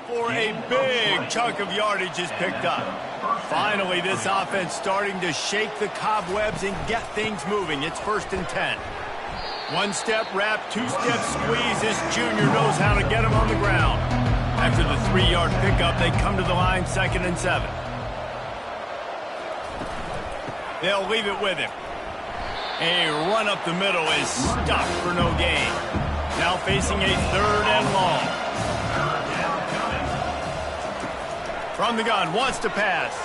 For a big chunk of yardage is picked up. Finally, this offense starting to shake the cobwebs and get things moving. It's 1st and 10. 1-step wrap, 2-step squeeze. This junior knows how to get him on the ground. After the 3-yard pickup, they come to the line 2nd and 7. They'll leave it with him. A run up the middle is stopped for no gain. Now facing a 3rd and long. From the gun, wants to pass.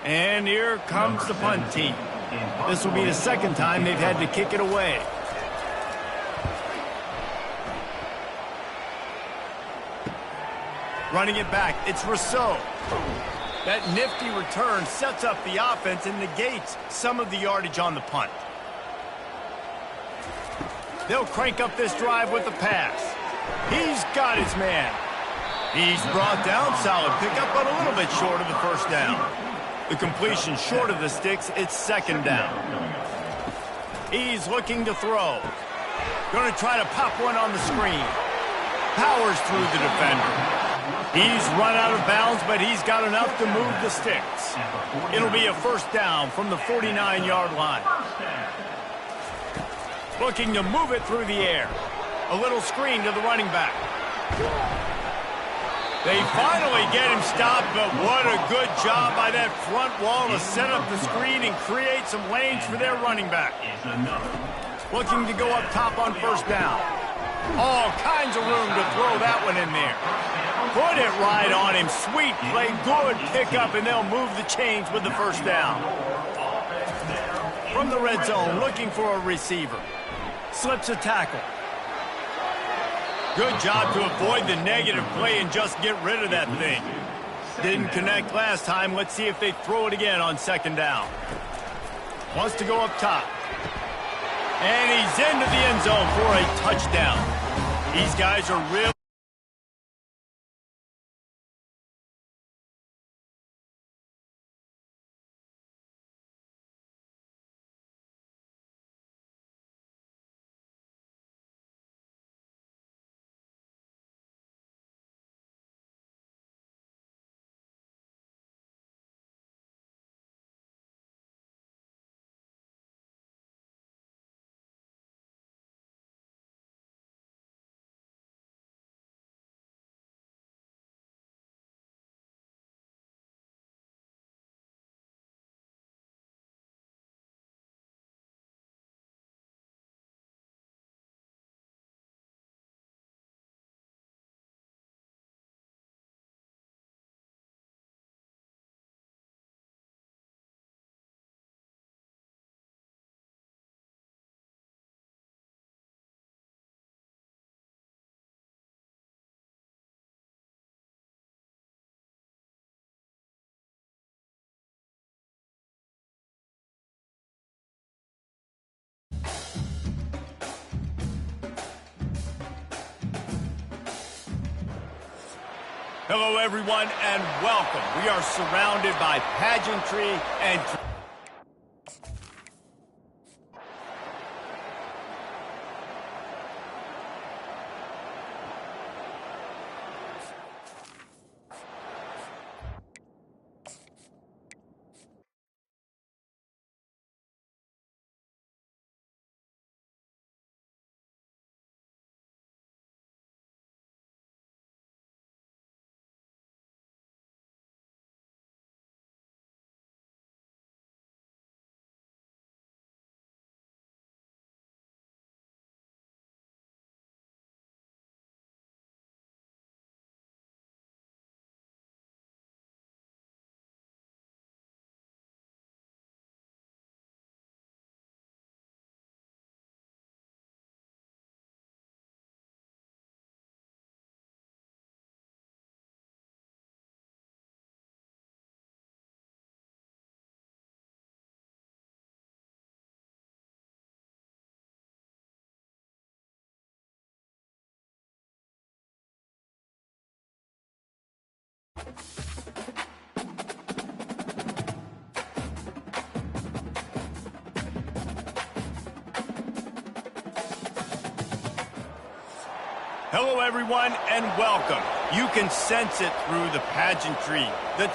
And here comes the punt team. This will be the second time they've had to kick it away. Running it back, it's Rousseau. That nifty return sets up the offense and negates some of the yardage on the punt. They'll crank up this drive with the pass. He's got his man. He's brought down, solid pickup, but a little bit short of the first down. The completion short of the sticks, it's second down. He's looking to throw. Going to try to pop one on the screen. Powers through the defender. He's run out of bounds, but he's got enough to move the sticks. It'll be a first down from the 49-yard line. Looking to move it through the air. A little screen to the running back. They finally get him stopped, but what a good job by that front wall to set up the screen and create some lanes for their running back. Looking to go up top on first down. All kinds of room to throw that one in there. Put it right on him. Sweet play, good pickup, and they'll move the chains with the first down. From the red zone, looking for a receiver. Slips a tackle. Good job to avoid the negative play and just get rid of that thing. Didn't connect last time. Let's see if they throw it again on second down. Wants to go up top. And he's into the end zone for a touchdown. These guys are real. Hello, everyone, and welcome. We are surrounded by pageantry and... Hello, everyone, and welcome. You can sense it through the pageantry. They're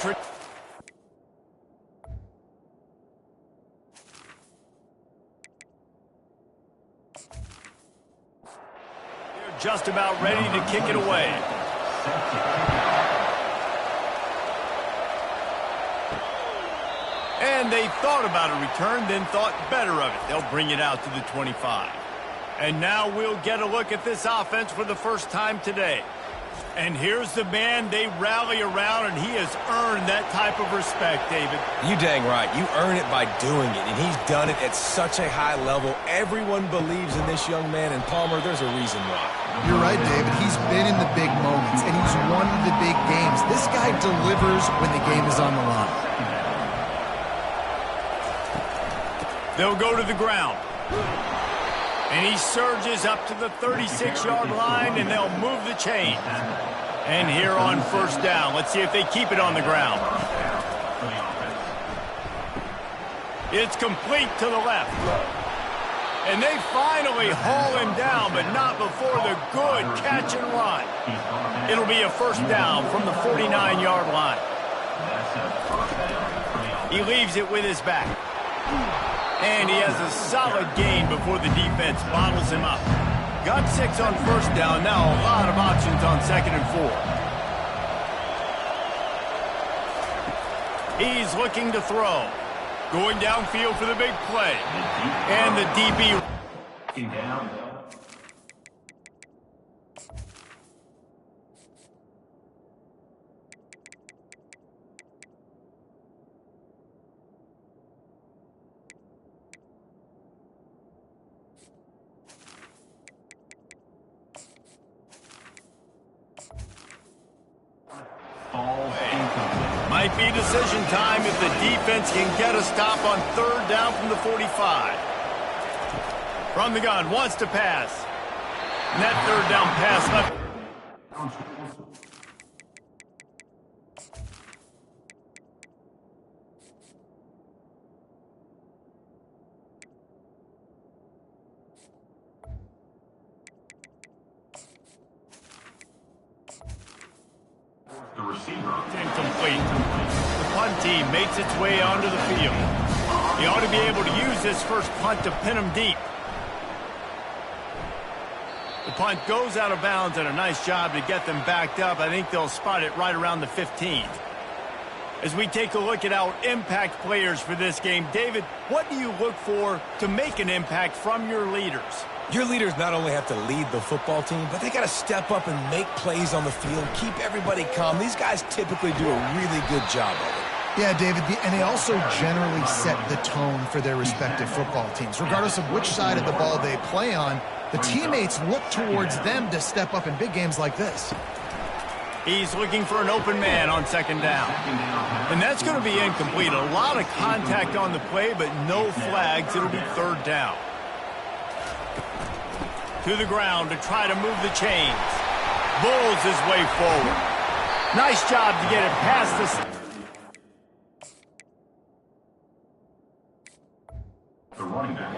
just about ready to kick it away. And they thought about a return, then thought better of it. They'll bring it out to the 25. And now we'll get a look at this offense for the first time today. And here's the man they rally around, and he has earned that type of respect, David. You dang right. You earn it by doing it, and he's done it at such a high level. Everyone believes in this young man, and Palmer, there's a reason why. You're right, David. He's been in the big moments, and he's won the big games. This guy delivers when the game is on the line. They'll go to the ground. And he surges up to the 36-yard line, and they'll move the chains. And here on first down, let's see if they keep it on the ground. It's complete to the left. And they finally haul him down, but not before the good catch and run. It'll be a first down from the 49-yard line. He leaves it with his back. And he has a solid gain before the defense bottles him up. Got 6 on first down. Now a lot of options on 2nd and 4. He's looking to throw. Going downfield for the big play. And the DB. Might be decision time if the defense can get a stop on 3rd down from the 45. From the gun, wants to pass. And that 3rd down pass left. The receiver. Incomplete. The punt team makes its way onto the field. He ought to be able to use this first punt to pin him deep. The punt goes out of bounds, and a nice job to get them backed up. I think they'll spot it right around the 15. As we take a look at our impact players for this game, David, what do you look for to make an impact from your leaders? Your leaders not only have to lead the football team, but they got to step up and make plays on the field, keep everybody calm. These guys typically do a really good job of it. Yeah, David, and they also generally set the tone for their respective football teams. Regardless of which side of the ball they play on, the teammates look towards them to step up in big games like this. He's looking for an open man on 2nd down. And that's going to be incomplete. A lot of contact on the play, but no flags. It'll be 3rd down. To the ground to try to move the chains. Bulls his way forward. Nice job to get it past The running back.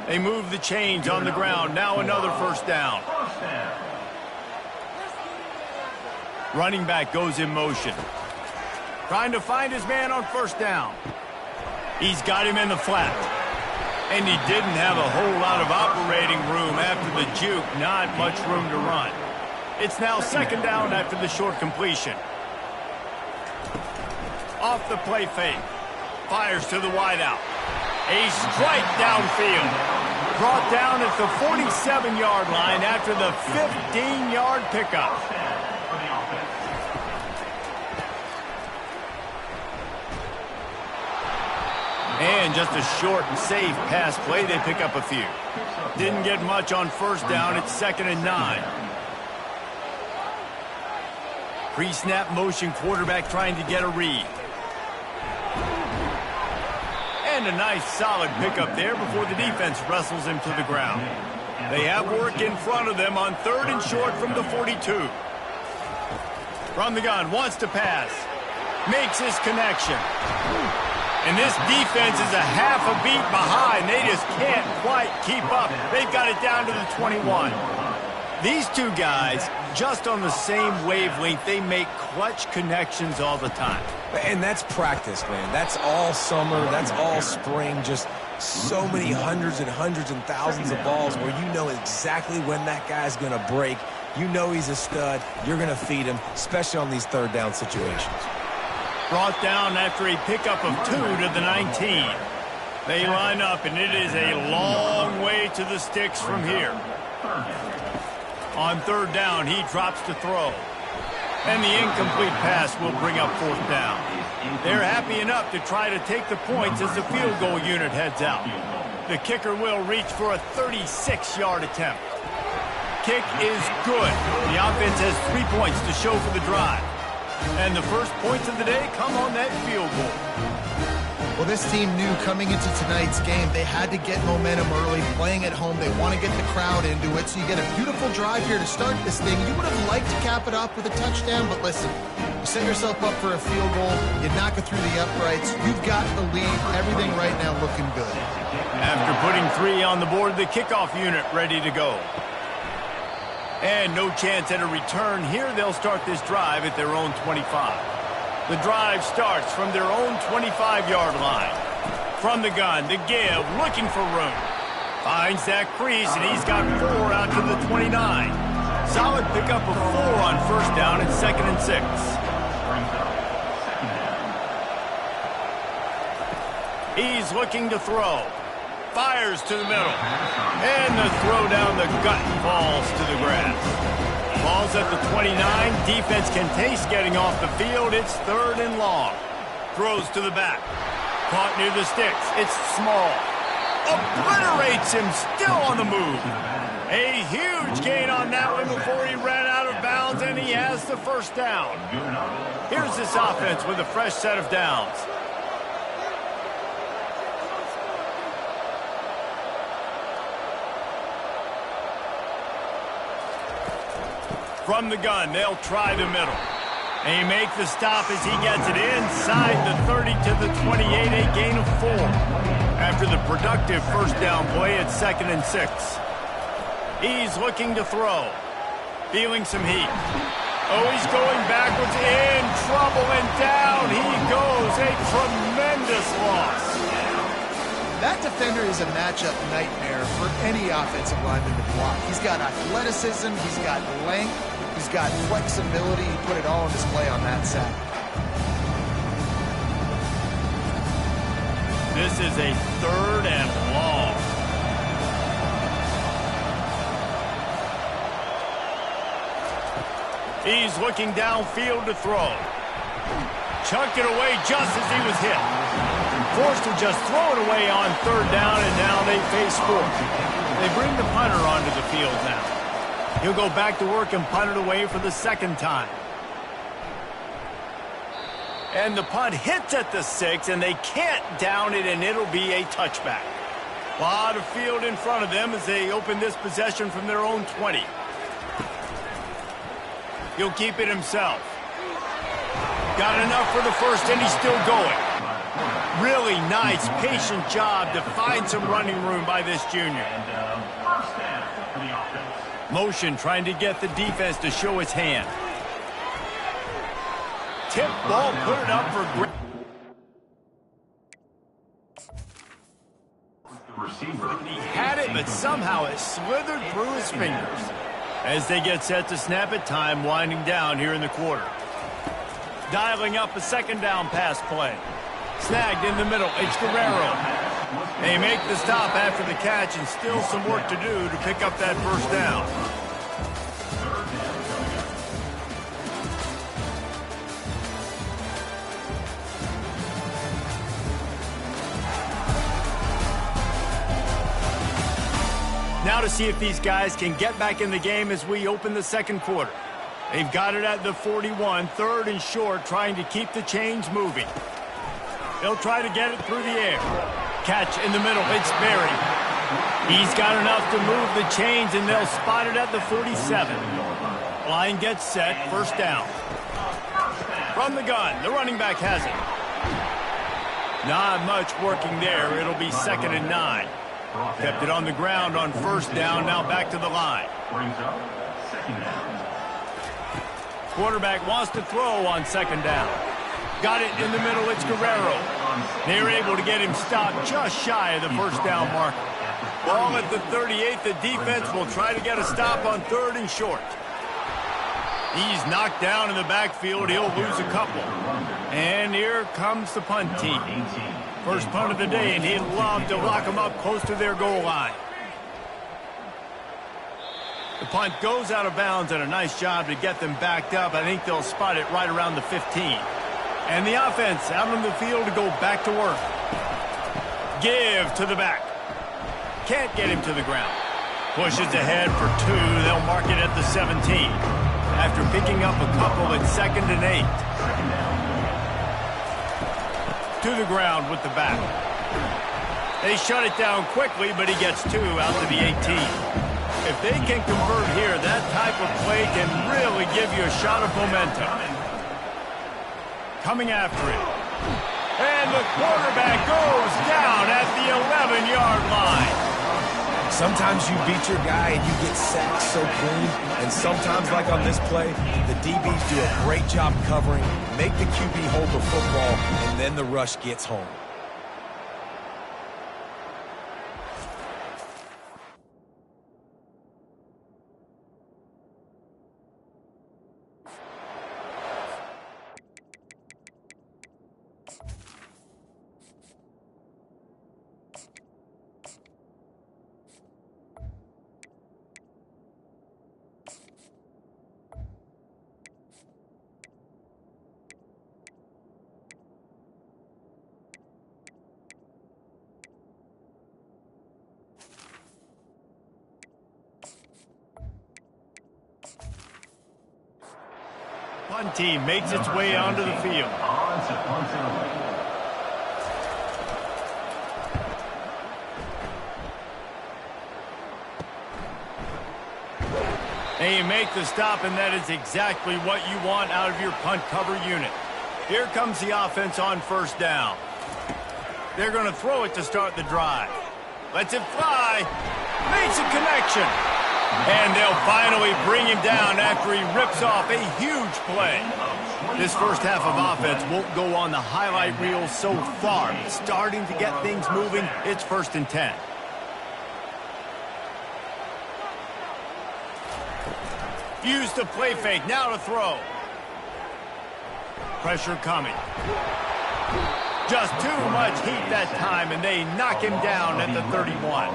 They move the chains on the ground. Now another first down. Running back goes in motion. Trying to find his man on first down. He's got him in the flat. And he didn't have a whole lot of operating room after the juke. Not much room to run. It's now 2nd down after the short completion. Off the play fake. Fires to the wideout. A strike downfield. Brought down at the 47-yard line after the 15-yard pickup. And just a short and safe pass play. They pick up a few. Didn't get much on first down. It's 2nd and 9. Pre-snap motion quarterback trying to get a read. And a nice solid pickup there before the defense wrestles him to the ground. They have work in front of them on 3rd and short from the 42. From the gun, wants to pass. makes his connection. And this defense is a half a beat behind. They just can't quite keep up. They've got it down to the 21. These two guys, just on the same wavelength, they make clutch connections all the time. And that's practice, man. That's all summer. That's all spring. Just so many hundreds and thousands of balls where you know exactly when that guy's going to break. You know he's a stud. You're going to feed him, especially on these third down situations. Brought down after a pickup of 2 to the 19. They line up, and it is a long way to the sticks from here. On third down, he drops to throw. And the incomplete pass will bring up fourth down. They're happy enough to try to take the points as the field goal unit heads out. The kicker will reach for a 36-yard attempt. Kick is good. The offense has 3 points to show for the drive. And the first points of the day come on that field goal. Well, this team knew coming into tonight's game they had to get momentum early. Playing at home, they want to get the crowd into it. So you get a beautiful drive here to start this thing. You would have liked to cap it off with a touchdown, but listen, you set yourself up for a field goal. You knock it through the uprights. You've got the lead. Everything right now looking good. After putting 3 on the board, the kickoff unit ready to go. And no chance at a return here. They'll start this drive at their own 25. The drive starts from their own 25-yard line. From the gun, the give, looking for room. Finds that crease, and he's got 4 out to the 29. Solid pickup of 4 on first down and 2nd and 6. He's looking to throw. Fires to the middle. And the throw down the gut falls to the grass. Ball's at the 29. Defense can taste getting off the field. It's 3rd and long. Throws to the back. Caught near the sticks. It's small. Obliterates him. Still on the move. A huge gain on that one before he ran out of bounds, and he has the first down. Here's this offense with a fresh set of downs. From the gun, they'll try the middle. They make the stop as he gets it inside the 30 to the 28, a gain of 4. After the productive first down play, it's 2nd and 6. He's looking to throw. Feeling some heat. Oh, he's going backwards, in trouble, and down he goes. A tremendous loss. That defender is a matchup nightmare for any offensive lineman to block. He's got athleticism, he's got length, he's got flexibility. He put it all on display on that sack. This is a 3rd and long. He's looking downfield to throw. Chucked it away just as he was hit. Forced to just throw it away on 3rd down, and now they face 4th. They bring the punter onto the field now. He'll go back to work and punt it away for the 2nd time. And the punt hits at the 6, and they can't down it, and it'll be a touchback. A lot of field in front of them as they open this possession from their own 20. He'll keep it himself. Got enough for the first, and he's still going. Really nice, patient job to find some running room by this junior. Motion trying to get the defense to show its hand. Tip ball, put it up for grabs. He had it, but somehow it slithered through his fingers. As they get set to snap it, time winding down here in the quarter. Dialing up a 2nd down pass play. Snagged in the middle, it's Guerrero. They make the stop after the catch, and still some work to do to pick up that first down. Now to see if these guys can get back in the game as we open the 2nd quarter. They've got it at the 41, 3rd and short, trying to keep the chains moving. They'll try to get it through the air. Catch in the middle, it's Berry. He's got enough to move the chains, and they'll spot it at the 47. Line gets set, first down. From the gun, the running back has it. Not much working there. It'll be 2nd and 9. Kept it on the ground on 1st down. Now back to the line. Brings up 2nd down. Quarterback wants to throw on 2nd down. Got it in the middle. It's Guerrero. They're able to get him stopped just shy of the 1st down marker. Ball at the 38. The defense will try to get a stop on 3rd and short. He's knocked down in the backfield. He'll lose a couple. And here comes the punt team. First punt of the day, and he'd love to lock them up close to their goal line. The punt goes out of bounds, and a nice job to get them backed up. I think they'll spot it right around the 15. And the offense out on the field to go back to work. Give to the back. Can't get him to the ground. Pushes ahead for 2. They'll mark it at the 17. After picking up a couple at 2nd and 8. To the ground with the back. They shut it down quickly, but he gets 2 out to the 18. If they can convert here, that type of play can really give you a shot of momentum. Coming after it. And the quarterback goes down at the 11-yard line. Sometimes you beat your guy and you get sacked so clean, and sometimes, like on this play, the DBs do a great job covering, make the QB hold the football, and then the rush gets home. Punt team makes its way onto the field. On to punt it away. They make the stop, and that is exactly what you want out of your punt cover unit. Here comes the offense on 1st down. They're going to throw it to start the drive. Lets it fly. Makes a connection. And they'll finally bring him down after he rips off a huge play. This first half of offense won't go on the highlight reel so far. It's starting to get things moving. It's 1st and 10. Use the play fake. Now to throw. Pressure coming. Just too much heat that time, and they knock him down at the 31.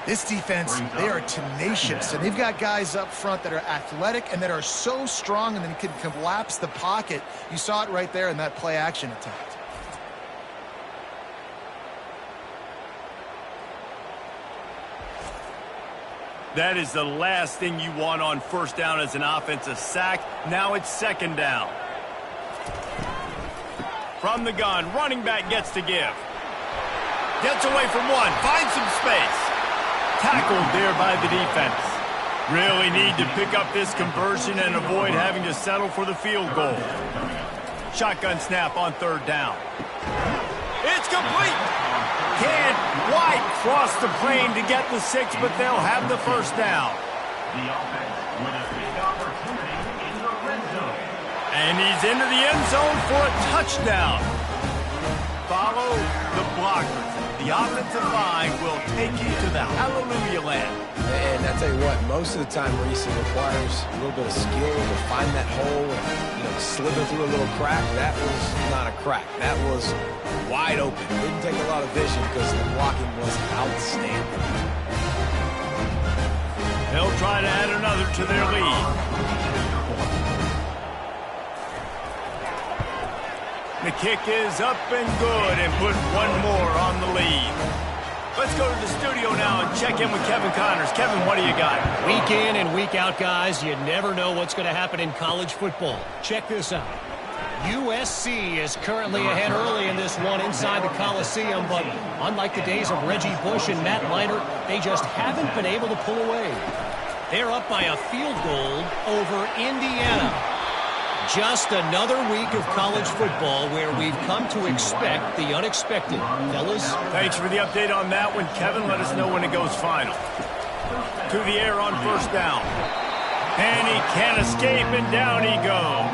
This defense, they are tenacious, and they've got guys up front that are athletic and that are so strong and then can collapse the pocket. You saw it right there in that play-action attempt. That is the last thing you want on 1st down as an offensive sack. Now it's 2nd down. From the gun, running back gets to give. Gets away from 1, finds some space. Tackled there by the defense. Really need to pick up this conversion and avoid having to settle for the field goal. Shotgun snap on 3rd down. It's complete. Can't quite cross the plane to get the 6, but they'll have the 1st down. The offense with a big opportunity in the red zone. And he's into the end zone for a touchdown. Follow the blockers. The offensive line will take you to the hallelujah land. And I tell you what, most of the time, Reese, it requires a little bit of skill to find that hole and, slipping through a little crack. That was not a crack. That was wide open. Didn't take a lot of vision because the blocking was outstanding. They'll try to add another to their lead. The kick is up and good and put one more on the lead. Let's go to the studio now and check in with Kevin Connors. Kevin, what do you got? Week in and week out, guys, you never know what's going to happen in college football. Check this out. USC is currently ahead early in this one inside the Coliseum, but unlike the days of Reggie Bush and Matt Leinart, they just haven't been able to pull away. They're up by a field goal over Indiana. Just another week of college football where we've come to expect the unexpected. Fellas? Thanks for the update on that one, Kevin. Let us know when it goes final. To the air on first down. And he can't escape, and down he goes.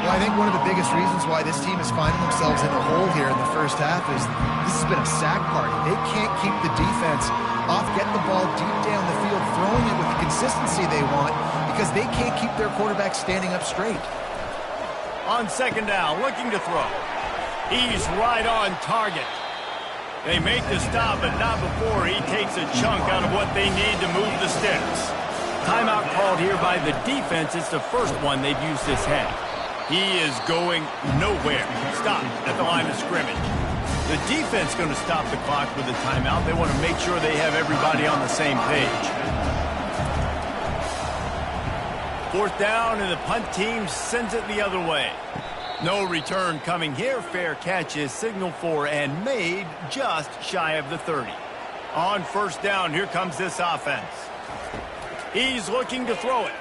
Well, I think one of the biggest reasons why this team is finding themselves in the hole here in the first half is this has been a sack party. They can't keep the defense off, getting the ball deep down the field, throwing it with the consistency they want because they can't keep their quarterback standing up straight. On second down, looking to throw. He's right on target. They make the stop, but not before he takes a chunk out of what they need to move the sticks. Timeout called here by the defense. It's the first one they've used this half. He is going nowhere. Stop at the line of scrimmage. The defense going to stop the clock with a timeout. They want to make sure they have everybody on the same page. Fourth down, and the punt team sends it the other way. No return coming here. Fair catch is signaled for and made just shy of the 30. On first down, here comes this offense. He's looking to throw it.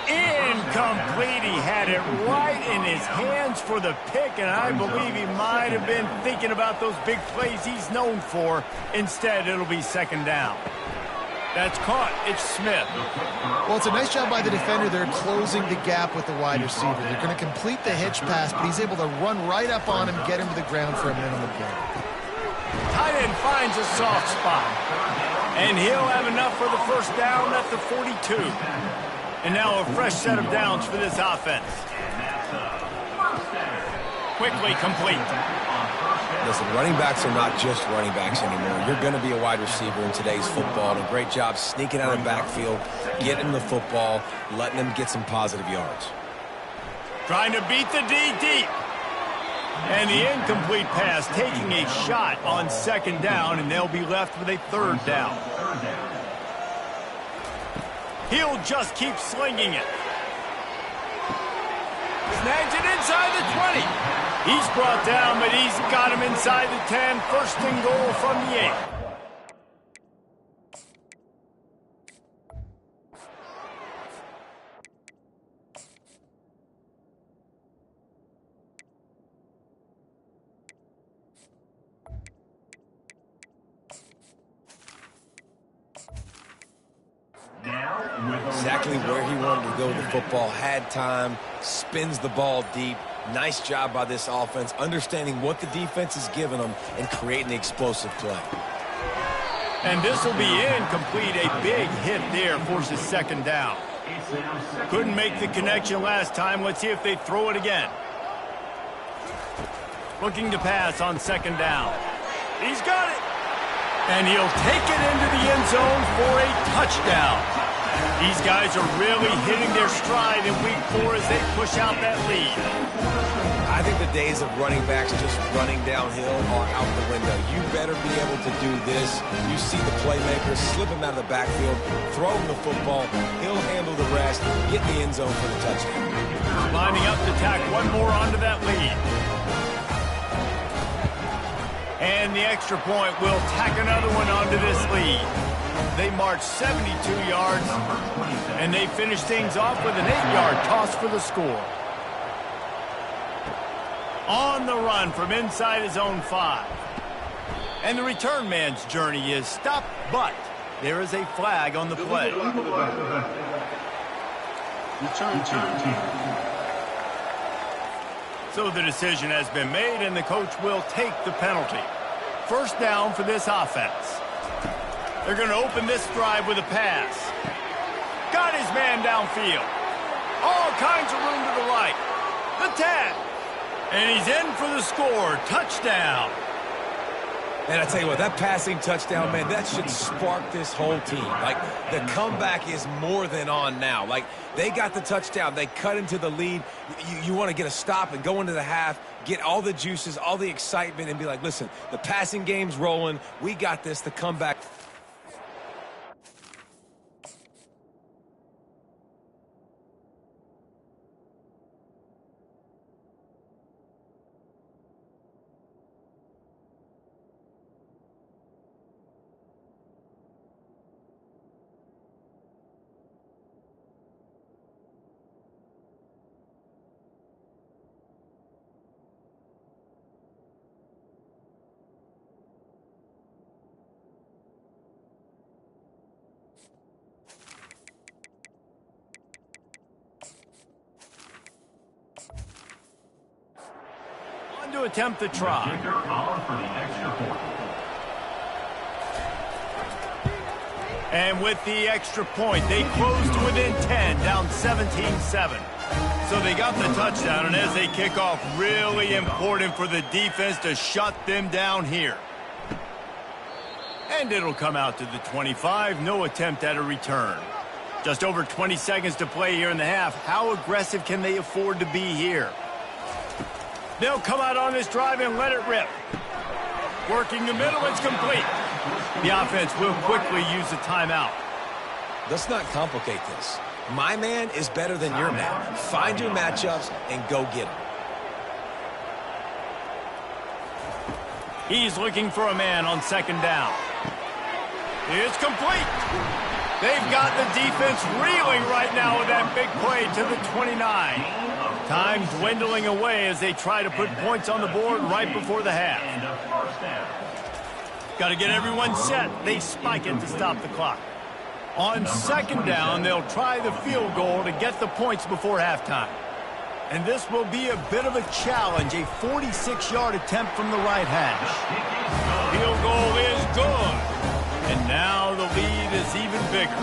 Incomplete. He had it right in his hands for the pick, and I believe he might have been thinking about those big plays he's known for. Instead, it'll be second down. That's caught. It's Smith. Well, it's a nice job by the defender. They're closing the gap with the wide receiver. They're going to complete the hitch pass, but he's able to run right up on him, get him to the ground for a minimum gain. Tight end finds a soft spot, and he'll have enough for the first down at the 42. And now a fresh set of downs for this offense. Quickly complete. Listen, running backs are not just running backs anymore. You're going to be a wide receiver in today's football. And a great job sneaking out of the backfield, getting the football, letting them get some positive yards. Trying to beat the D deep. And the incomplete pass taking a shot on second down, and they'll be left with a third down. He'll just keep slinging it. Snags it inside the 20. He's brought down, but he's got him inside the 10. First and goal from the 8. Exactly where he wanted to go with the football, had time, spins the ball deep. Nice job by this offense, understanding what the defense is giving them and creating the explosive play. And this will be incomplete. A big hit there forces second down. Couldn't make the connection last time. Let's see if they throw it again. Looking to pass on second down. He's got it. And he'll take it into the end zone for a touchdown. These guys are really hitting their stride in week 4 as they push out that lead. I think the days of running backs just running downhill are out the window. You better be able to do this. You see the playmaker, slip him out of the backfield, throw him the football. He'll handle the rest, get in the end zone for the touchdown. Lining up to tack one more onto that lead. And the extra point will tack another one onto this lead. They march 72 yards, and they finish things off with an 8-yard toss for the score. On the run from inside his own 5. And the return man's journey is stopped, but there is a flag on the play. So the decision has been made, and the coach will take the penalty. First down for this offense. They're going to open this drive with a pass. Got his man downfield. All kinds of room to the right. The 10. And he's in for the score. Touchdown. And I tell you what, that passing touchdown, man, that should spark this whole team. Like, the comeback is more than on now. Like, they got the touchdown. They cut into the lead. You want to get a stop and go into the half, get all the juices, all the excitement, and be like, listen, the passing game's rolling. We got this, the comeback. to attempt the try. Kicker on for the extra point. And with the extra point, they close to within 10, down 17-7. So they got the touchdown, and as they kick off, really important for the defense to shut them down here. And it'll come out to the 25, no attempt at a return. Just over 20 seconds to play here in the half. How aggressive can they afford to be here? They'll come out on this drive and let it rip. Working the middle, it's complete. The offense will quickly use a timeout. Let's not complicate this. My man is better than your man. Find your matchups and go get them. He's looking for a man on second down. It's complete. They've got the defense reeling right now with that big play to the 29. Time dwindling away as they try to put points on the board right before the half. Got to get everyone set. They spike it to stop the clock. On second down, they'll try the field goal to get the points before halftime. And this will be a bit of a challenge, a 46-yard attempt from the right hash. Field goal is good. And now the lead is even bigger.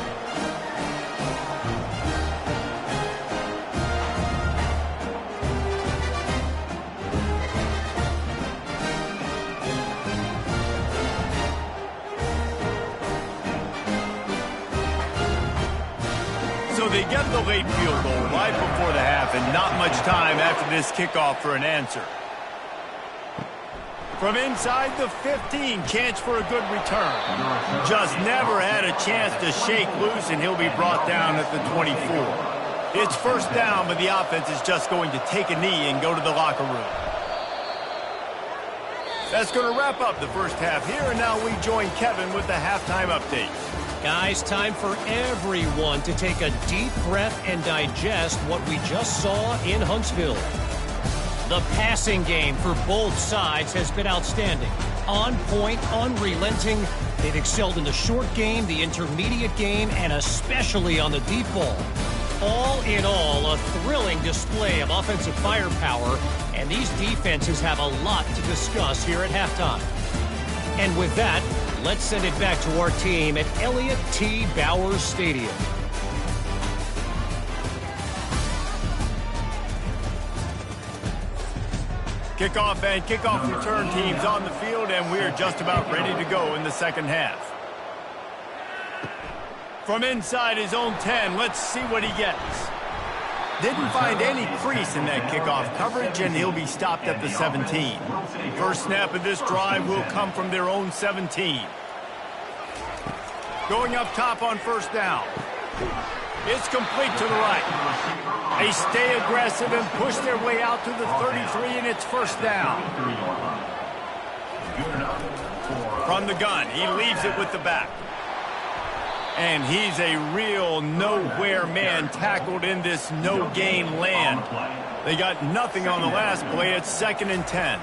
So they get the late field goal right before the half, and not much time after this kickoff for an answer. From inside the 15, chance for a good return. Just never had a chance to shake loose, and he'll be brought down at the 24. It's first down, but the offense is just going to take a knee and go to the locker room. That's going to wrap up the first half here, and now we join Kevin with the halftime update. Guys, time for everyone to take a deep breath and digest what we just saw in Huntsville. The passing game for both sides has been outstanding. On point, unrelenting. They've excelled in the short game, the intermediate game, and especially on the deep ball. All in all, a thrilling display of offensive firepower, and these defenses have a lot to discuss here at halftime. And with that, let's send it back to our team at Elliott T. Bowers Stadium. Kickoff and kickoff return teams on the field, and we're just about ready to go in the second half. From inside his own 10, let's see what he gets. Didn't find any crease in that kickoff coverage, and he'll be stopped at the 17. First snap of this drive will come from their own 17. Going up top on first down. It's complete to the right. They stay aggressive and push their way out to the 33, and it's first down. From the gun, he leaves it with the back. And he's a real nowhere man tackled in this no-gain land. They got nothing on the last play. It's 2nd and 10.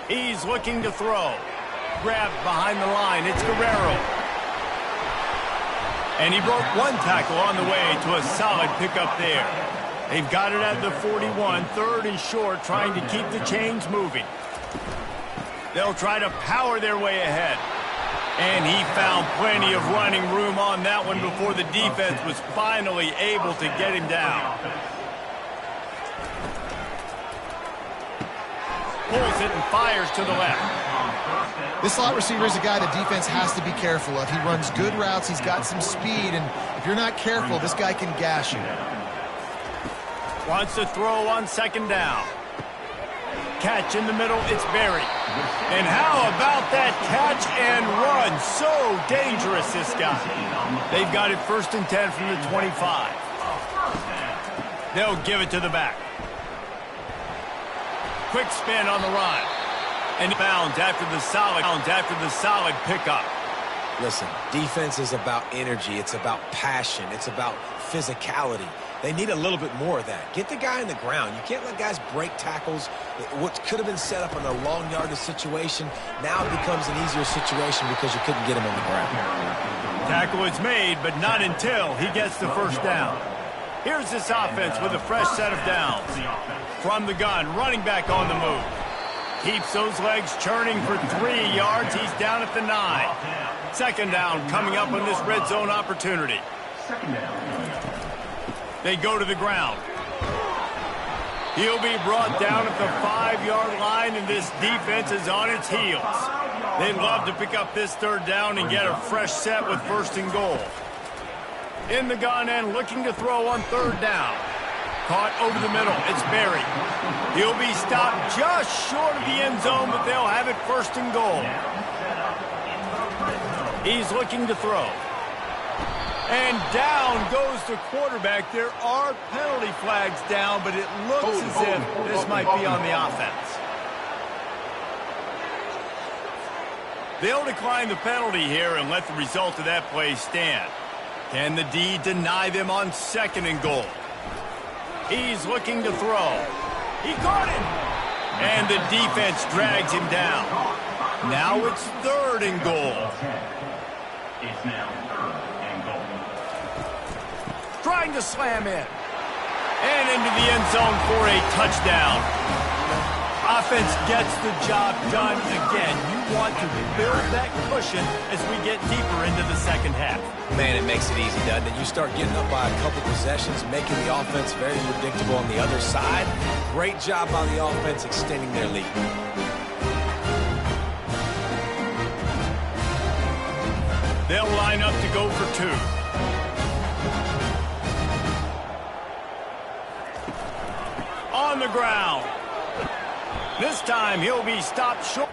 He's looking to throw. Grabbed behind the line. It's Guerrero. And he broke one tackle on the way to a solid pickup there. They've got it at the 41, 3rd and short, trying to keep the chains moving. They'll try to power their way ahead. And he found plenty of running room on that one before the defense was finally able to get him down. Pulls it and fires to the left. This slot receiver is a guy the defense has to be careful of. He runs good routes. He's got some speed, and if you're not careful, this guy can gash you. Wants to throw on second down. Catch in the middle, it's Berry. And how about that catch and run? So dangerous, this guy. They've got it 1st and 10 from the 25. They'll give it to the back. Quick spin on the run. And bounds after the solid pickup. Listen, defense is about energy. It's about passion. It's about physicality. They need a little bit more of that. Get the guy in the ground. You can't let guys break tackles. What could have been set up in a long yardage situation now becomes an easier situation because you couldn't get him on the ground. Tackle is made, but not until he gets the first down. Here's this offense with a fresh set of downs. From the gun, running back on the move. Keeps those legs churning for 3 yards. He's down at the 9. Second down coming up on this red zone opportunity. Second down. They go to the ground. He'll be brought down at the 5-yard line, and this defense is on its heels. They'd love to pick up this third down and get a fresh set with first and goal. In the gun and looking to throw on third down. Caught over the middle. It's Berry. He'll be stopped just short of the end zone, but they'll have it first and goal. He's looking to throw. And down goes the quarterback. There are penalty flags down, but it looks as if this might be on the offense. They'll decline the penalty here and let the result of that play stand. Can the D deny them on second and goal? He's looking to throw. He caught it. And the defense drags him down. Now it's third and goal. It's now third and goal. Trying to slam in. And into the end zone for a touchdown. Offense gets the job done again. You want to build that cushion as we get deeper into the second half. Man, it makes it easy, doesn't it? You start getting up by a couple possessions, making the offense very predictable on the other side. Great job by the offense extending their lead. They'll line up to go for 2. On the ground. This time he'll be stopped short.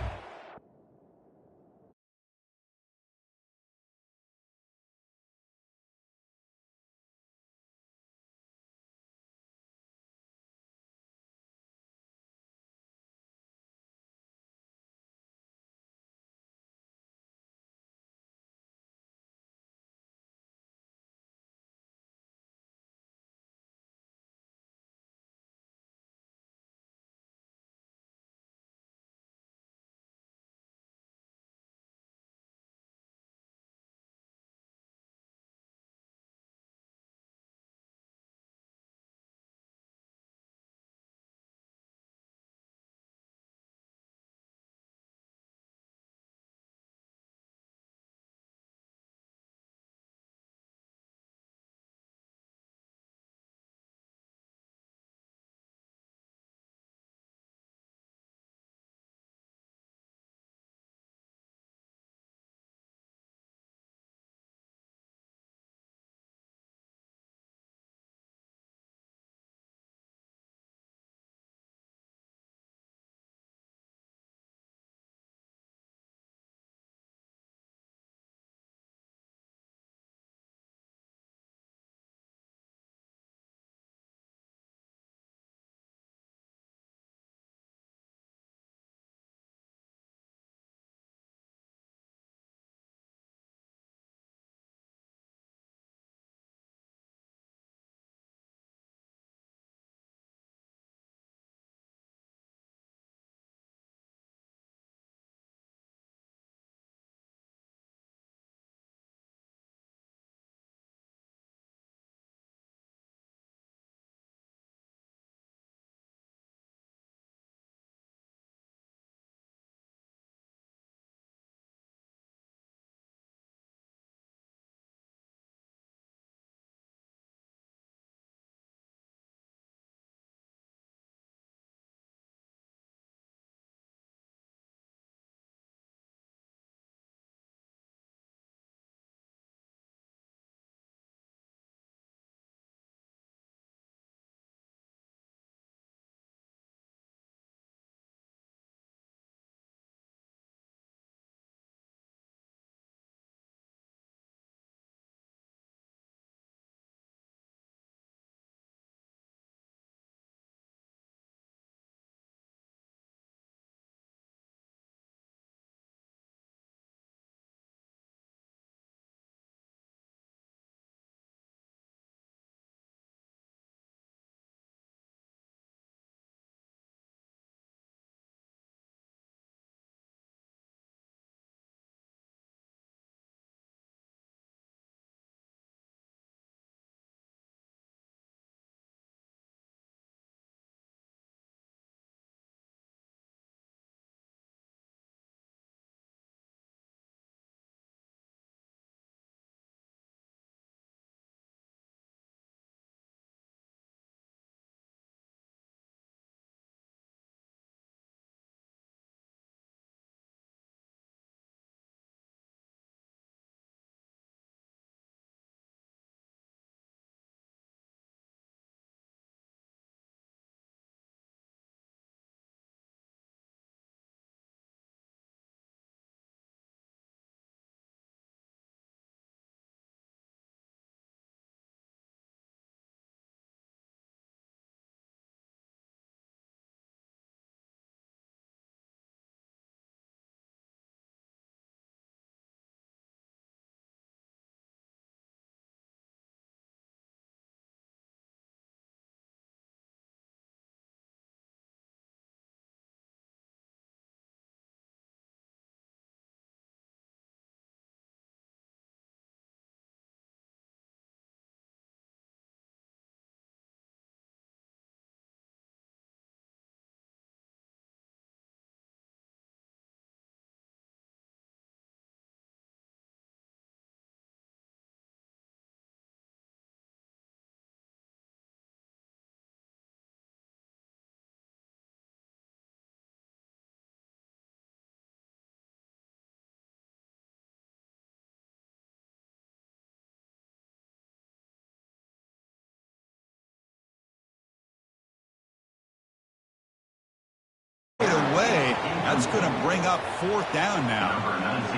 That's going to bring up 4th down now.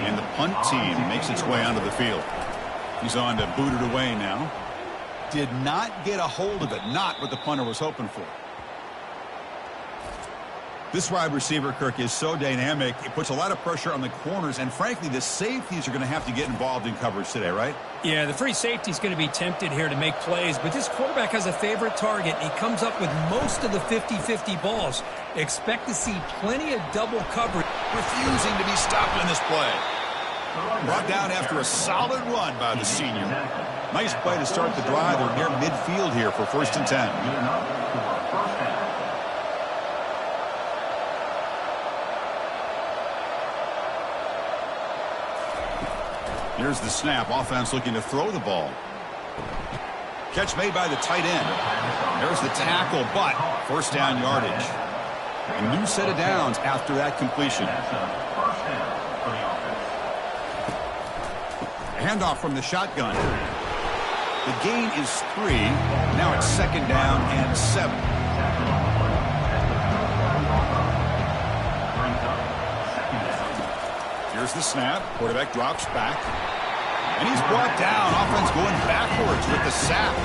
And the punt team makes its way onto the field. He's on to boot it away now. Did not get a hold of it. Not what the punter was hoping for. This wide receiver, Kirk, is so dynamic. It puts a lot of pressure on the corners. And frankly, the safeties are going to have to get involved in coverage today, right? Yeah, the free safety is going to be tempted here to make plays. But this quarterback has a favorite target. He comes up with most of the 50-50 balls. Expect to see plenty of double coverage. Refusing to be stopped in this play. Brought down after a solid run by the senior. Nice play to start the drive. They're near midfield here for 1st and 10. Here's the snap. Offense looking to throw the ball. Catch made by the tight end. There's the tackle, but 1st down yardage. A new set of downs after that completion. Handoff from the shotgun. The gain is 3. Now it's 2nd down and 7. Here's the snap. Quarterback drops back. And he's brought down. Offense going backwards with the sack.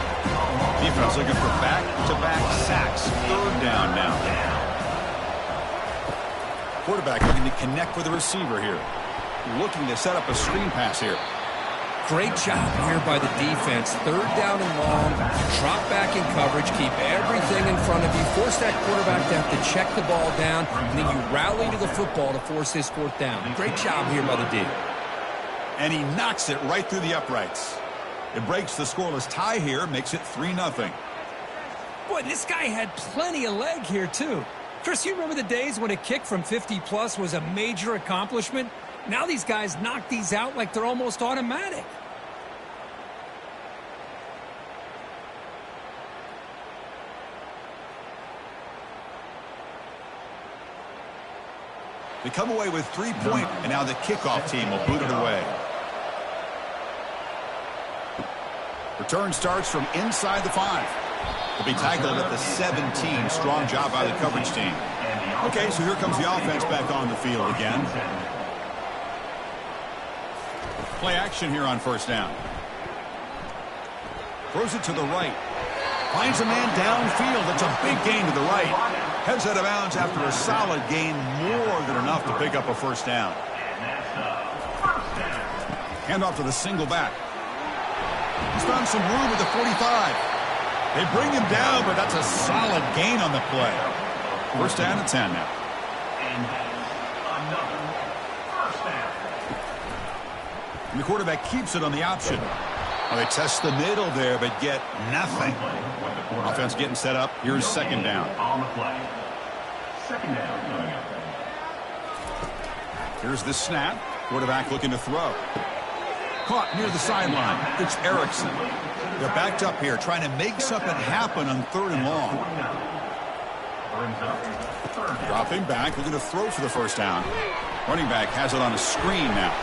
Defense looking for back-to-back sacks. 3rd down now. Quarterback looking to connect with the receiver here. Looking to set up a screen pass here. Great job here by the defense. 3rd down and long. Drop back in coverage. Keep everything in front of you. Force that quarterback to have to check the ball down. And then you rally to the football to force this 4th down. Great job here by the D. And he knocks it right through the uprights. It breaks the scoreless tie here. Makes it 3-0. Boy, this guy had plenty of leg here, too. Chris, you remember the days when a kick from 50-plus was a major accomplishment? Now these guys knock these out like they're almost automatic. They come away with 3 points, and now the kickoff team will boot it away. Return starts from inside the 5. They'll be tackled at the 17. Strong job by the coverage team. Okay, so here comes the offense back on the field again. Play action here on 1st down. Throws it to the right. Finds a man downfield. It's a big gain to the right. Heads out of bounds after a solid gain, more than enough to pick up a 1st down. Handoff to the single back. He's found some room at the 45. They bring him down, but that's a solid gain on the play. 1st down and 10 now. And the quarterback keeps it on the option. Well, they test the middle there, but get nothing. Offense getting set up. Here's 2nd down. Here's the snap. Quarterback looking to throw. Caught near the sideline. It's Erickson. They're backed up here, trying to make something happen on 3rd and long. Dropping back, looking to throw for the 1st down. Running back has it on a screen now.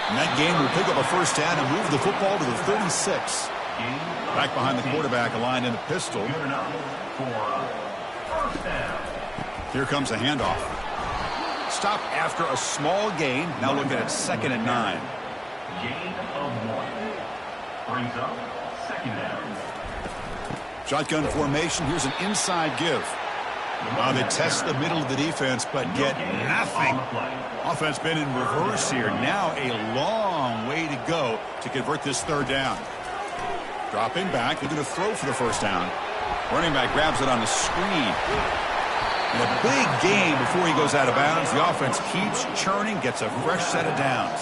And that game will pick up a 1st down and move the football to the 36. Back behind the quarterback, aligned in a pistol. Here comes a handoff. Stop after a small gain. Now looking at 2nd and 9. Gain of 1. Brings up 2nd down. Shotgun formation. Here's an inside give. They test the middle of the defense, but get nothing. Offense been in reverse here. Now a long way to go to convert this 3rd down. Dropping back, looking to throw for the 1st down. Running back grabs it on the screen. And a big gain before he goes out of bounds. The offense keeps churning, gets a fresh set of downs.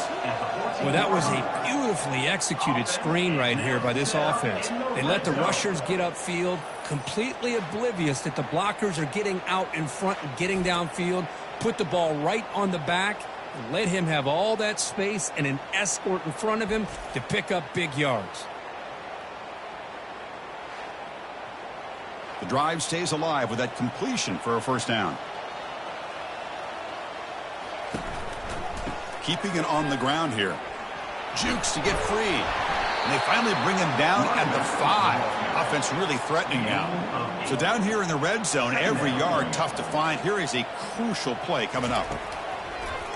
Well, that was a beautifully executed screen right here by this offense. They let the rushers get upfield, completely oblivious that the blockers are getting out in front and getting downfield, put the ball right on the back, and let him have all that space and an escort in front of him to pick up big yards. The drive stays alive with that completion for a 1st down. Keeping it on the ground here. Jukes to get free. And they finally bring him down at the 5. Offense really threatening now. So down here in the red zone, every yard tough to find. Here is a crucial play coming up.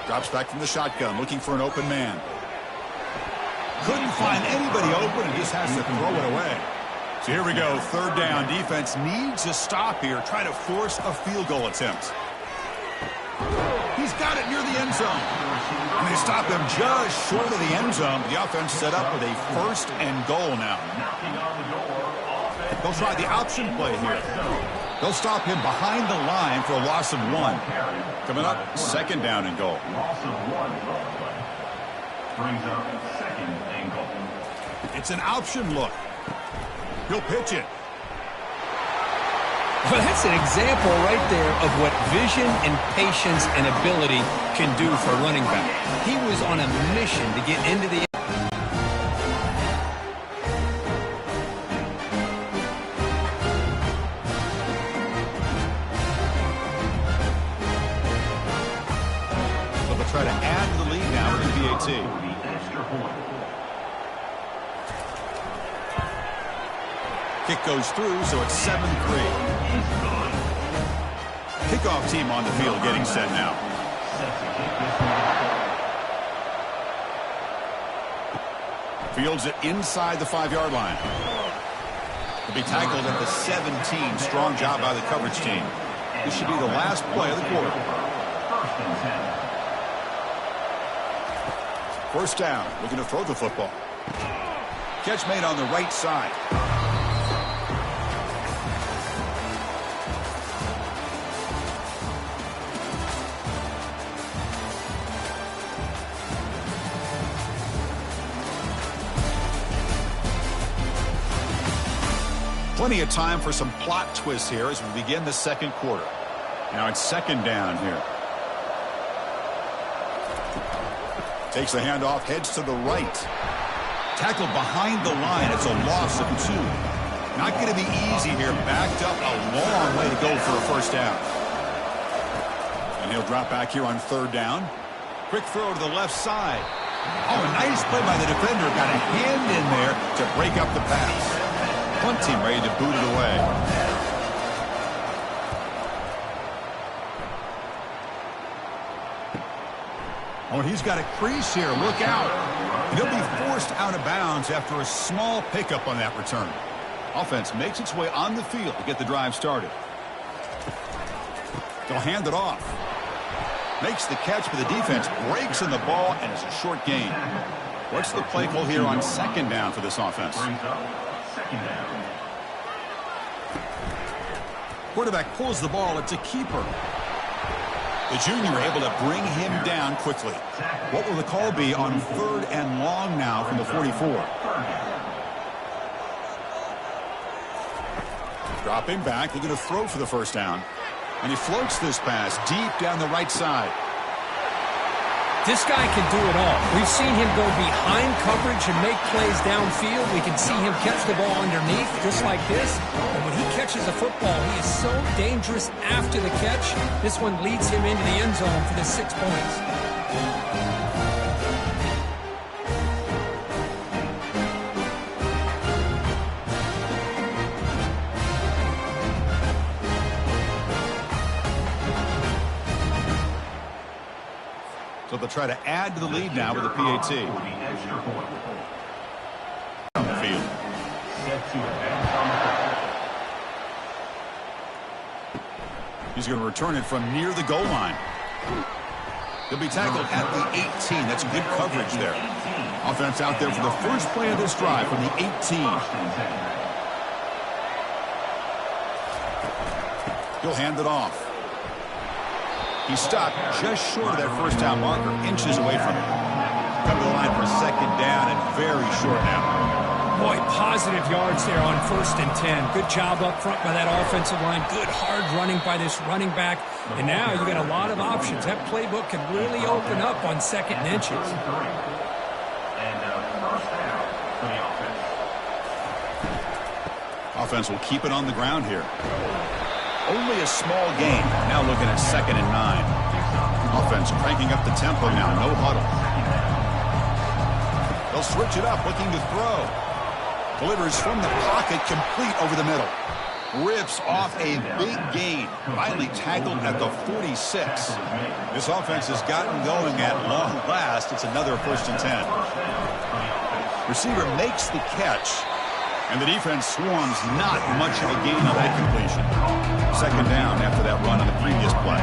Drops back from the shotgun, looking for an open man. Couldn't find anybody open and just has to throw it away. So here we go, third down. Defense needs a stop here, trying to force a field goal attempt. He's got it near the end zone. And they stop him just short of the end zone. The offense set up with a 1st and goal now. They'll try the option play here. They'll stop him behind the line for a loss of 1. Coming up, 2nd down and goal. Brings up 2nd and goal. It's an option look. He'll pitch it. Well, that's an example right there of what vision and patience and ability can do for a running back. He was on a mission to get into the try to add to the lead now with the PAT. Kick goes through, so it's 7-3. Kickoff team on the field getting set now. Fields it inside the 5-yard line. He'll be tackled at the 17. Strong job by the coverage team. This should be the last play of the quarter. 1st down, looking to throw the football. Catch made on the right side. Plenty of time for some plot twists here as we begin the 2nd quarter. Now it's 2nd down here. Takes the handoff, heads to the right. Tackled behind the line. It's a loss of 2. Not going to be easy here. Backed up a long way to go for a 1st down. And he'll drop back here on 3rd down. Quick throw to the left side. Oh, a nice play by the defender. Got a hand in there to break up the pass. Punt team ready to boot it away. Oh, and he's got a crease here. Look out. And he'll be forced out of bounds after a small pickup on that return. Offense makes its way on the field to get the drive started. They'll hand it off. Makes the catch, but the defense breaks in the ball, and it's a short gain. What's the play call here on 2nd down for this offense? Quarterback pulls the ball. It's a keeper. The junior able to bring him down quickly. What will the call be on 3rd and long now from the 44? Dropping back, looking to throw for the 1st down. And he floats this pass deep down the right side. This guy can do it all. We've seen him go behind coverage and make plays downfield. We can see him catch the ball underneath just like this. And when he catches the football, he is so dangerous after the catch. This one leads him into the end zone for the 6 points. So they'll try to add to the lead now with a PAT. On the field. He's going to return it from near the goal line. He'll be tackled at the 18. That's good coverage there. Offense out there for the first play of this drive from the 18. He'll hand it off. He stopped just short of that 1st down marker, inches away from it. Come to the line for a 2nd down and very short now. Boy, positive yards there on 1st and 10. Good job up front by that offensive line. Good hard running by this running back. And now you got a lot of options. That playbook can really open up on 2nd and inches. And 1st down for the offense. Offense will keep it on the ground here. Only a small gain. Now looking at 2nd and 9. Offense cranking up the tempo now. No huddle. They'll switch it up, looking to throw. Delivers from the pocket, complete over the middle. Rips off a big gain. Finally tackled at the 46. This offense has gotten going at long last. It's another 1st and 10. Receiver makes the catch. And the defense swarms, not much of a gain on that completion. 2nd down after that run on the previous play.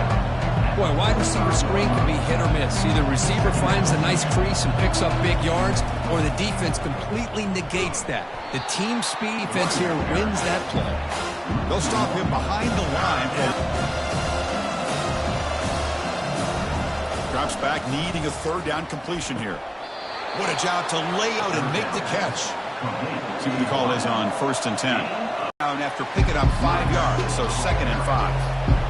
Boy, wide receiver screen can be hit or miss. Either receiver finds a nice crease and picks up big yards, or the defense completely negates that. The team speed defense here wins that play. They'll stop him behind the line. Drops back, needing a 3rd down completion here. What a job to lay out and make the catch. See what the call is on 1st and 10. Down after picking up 5 yards, so 2nd and 5.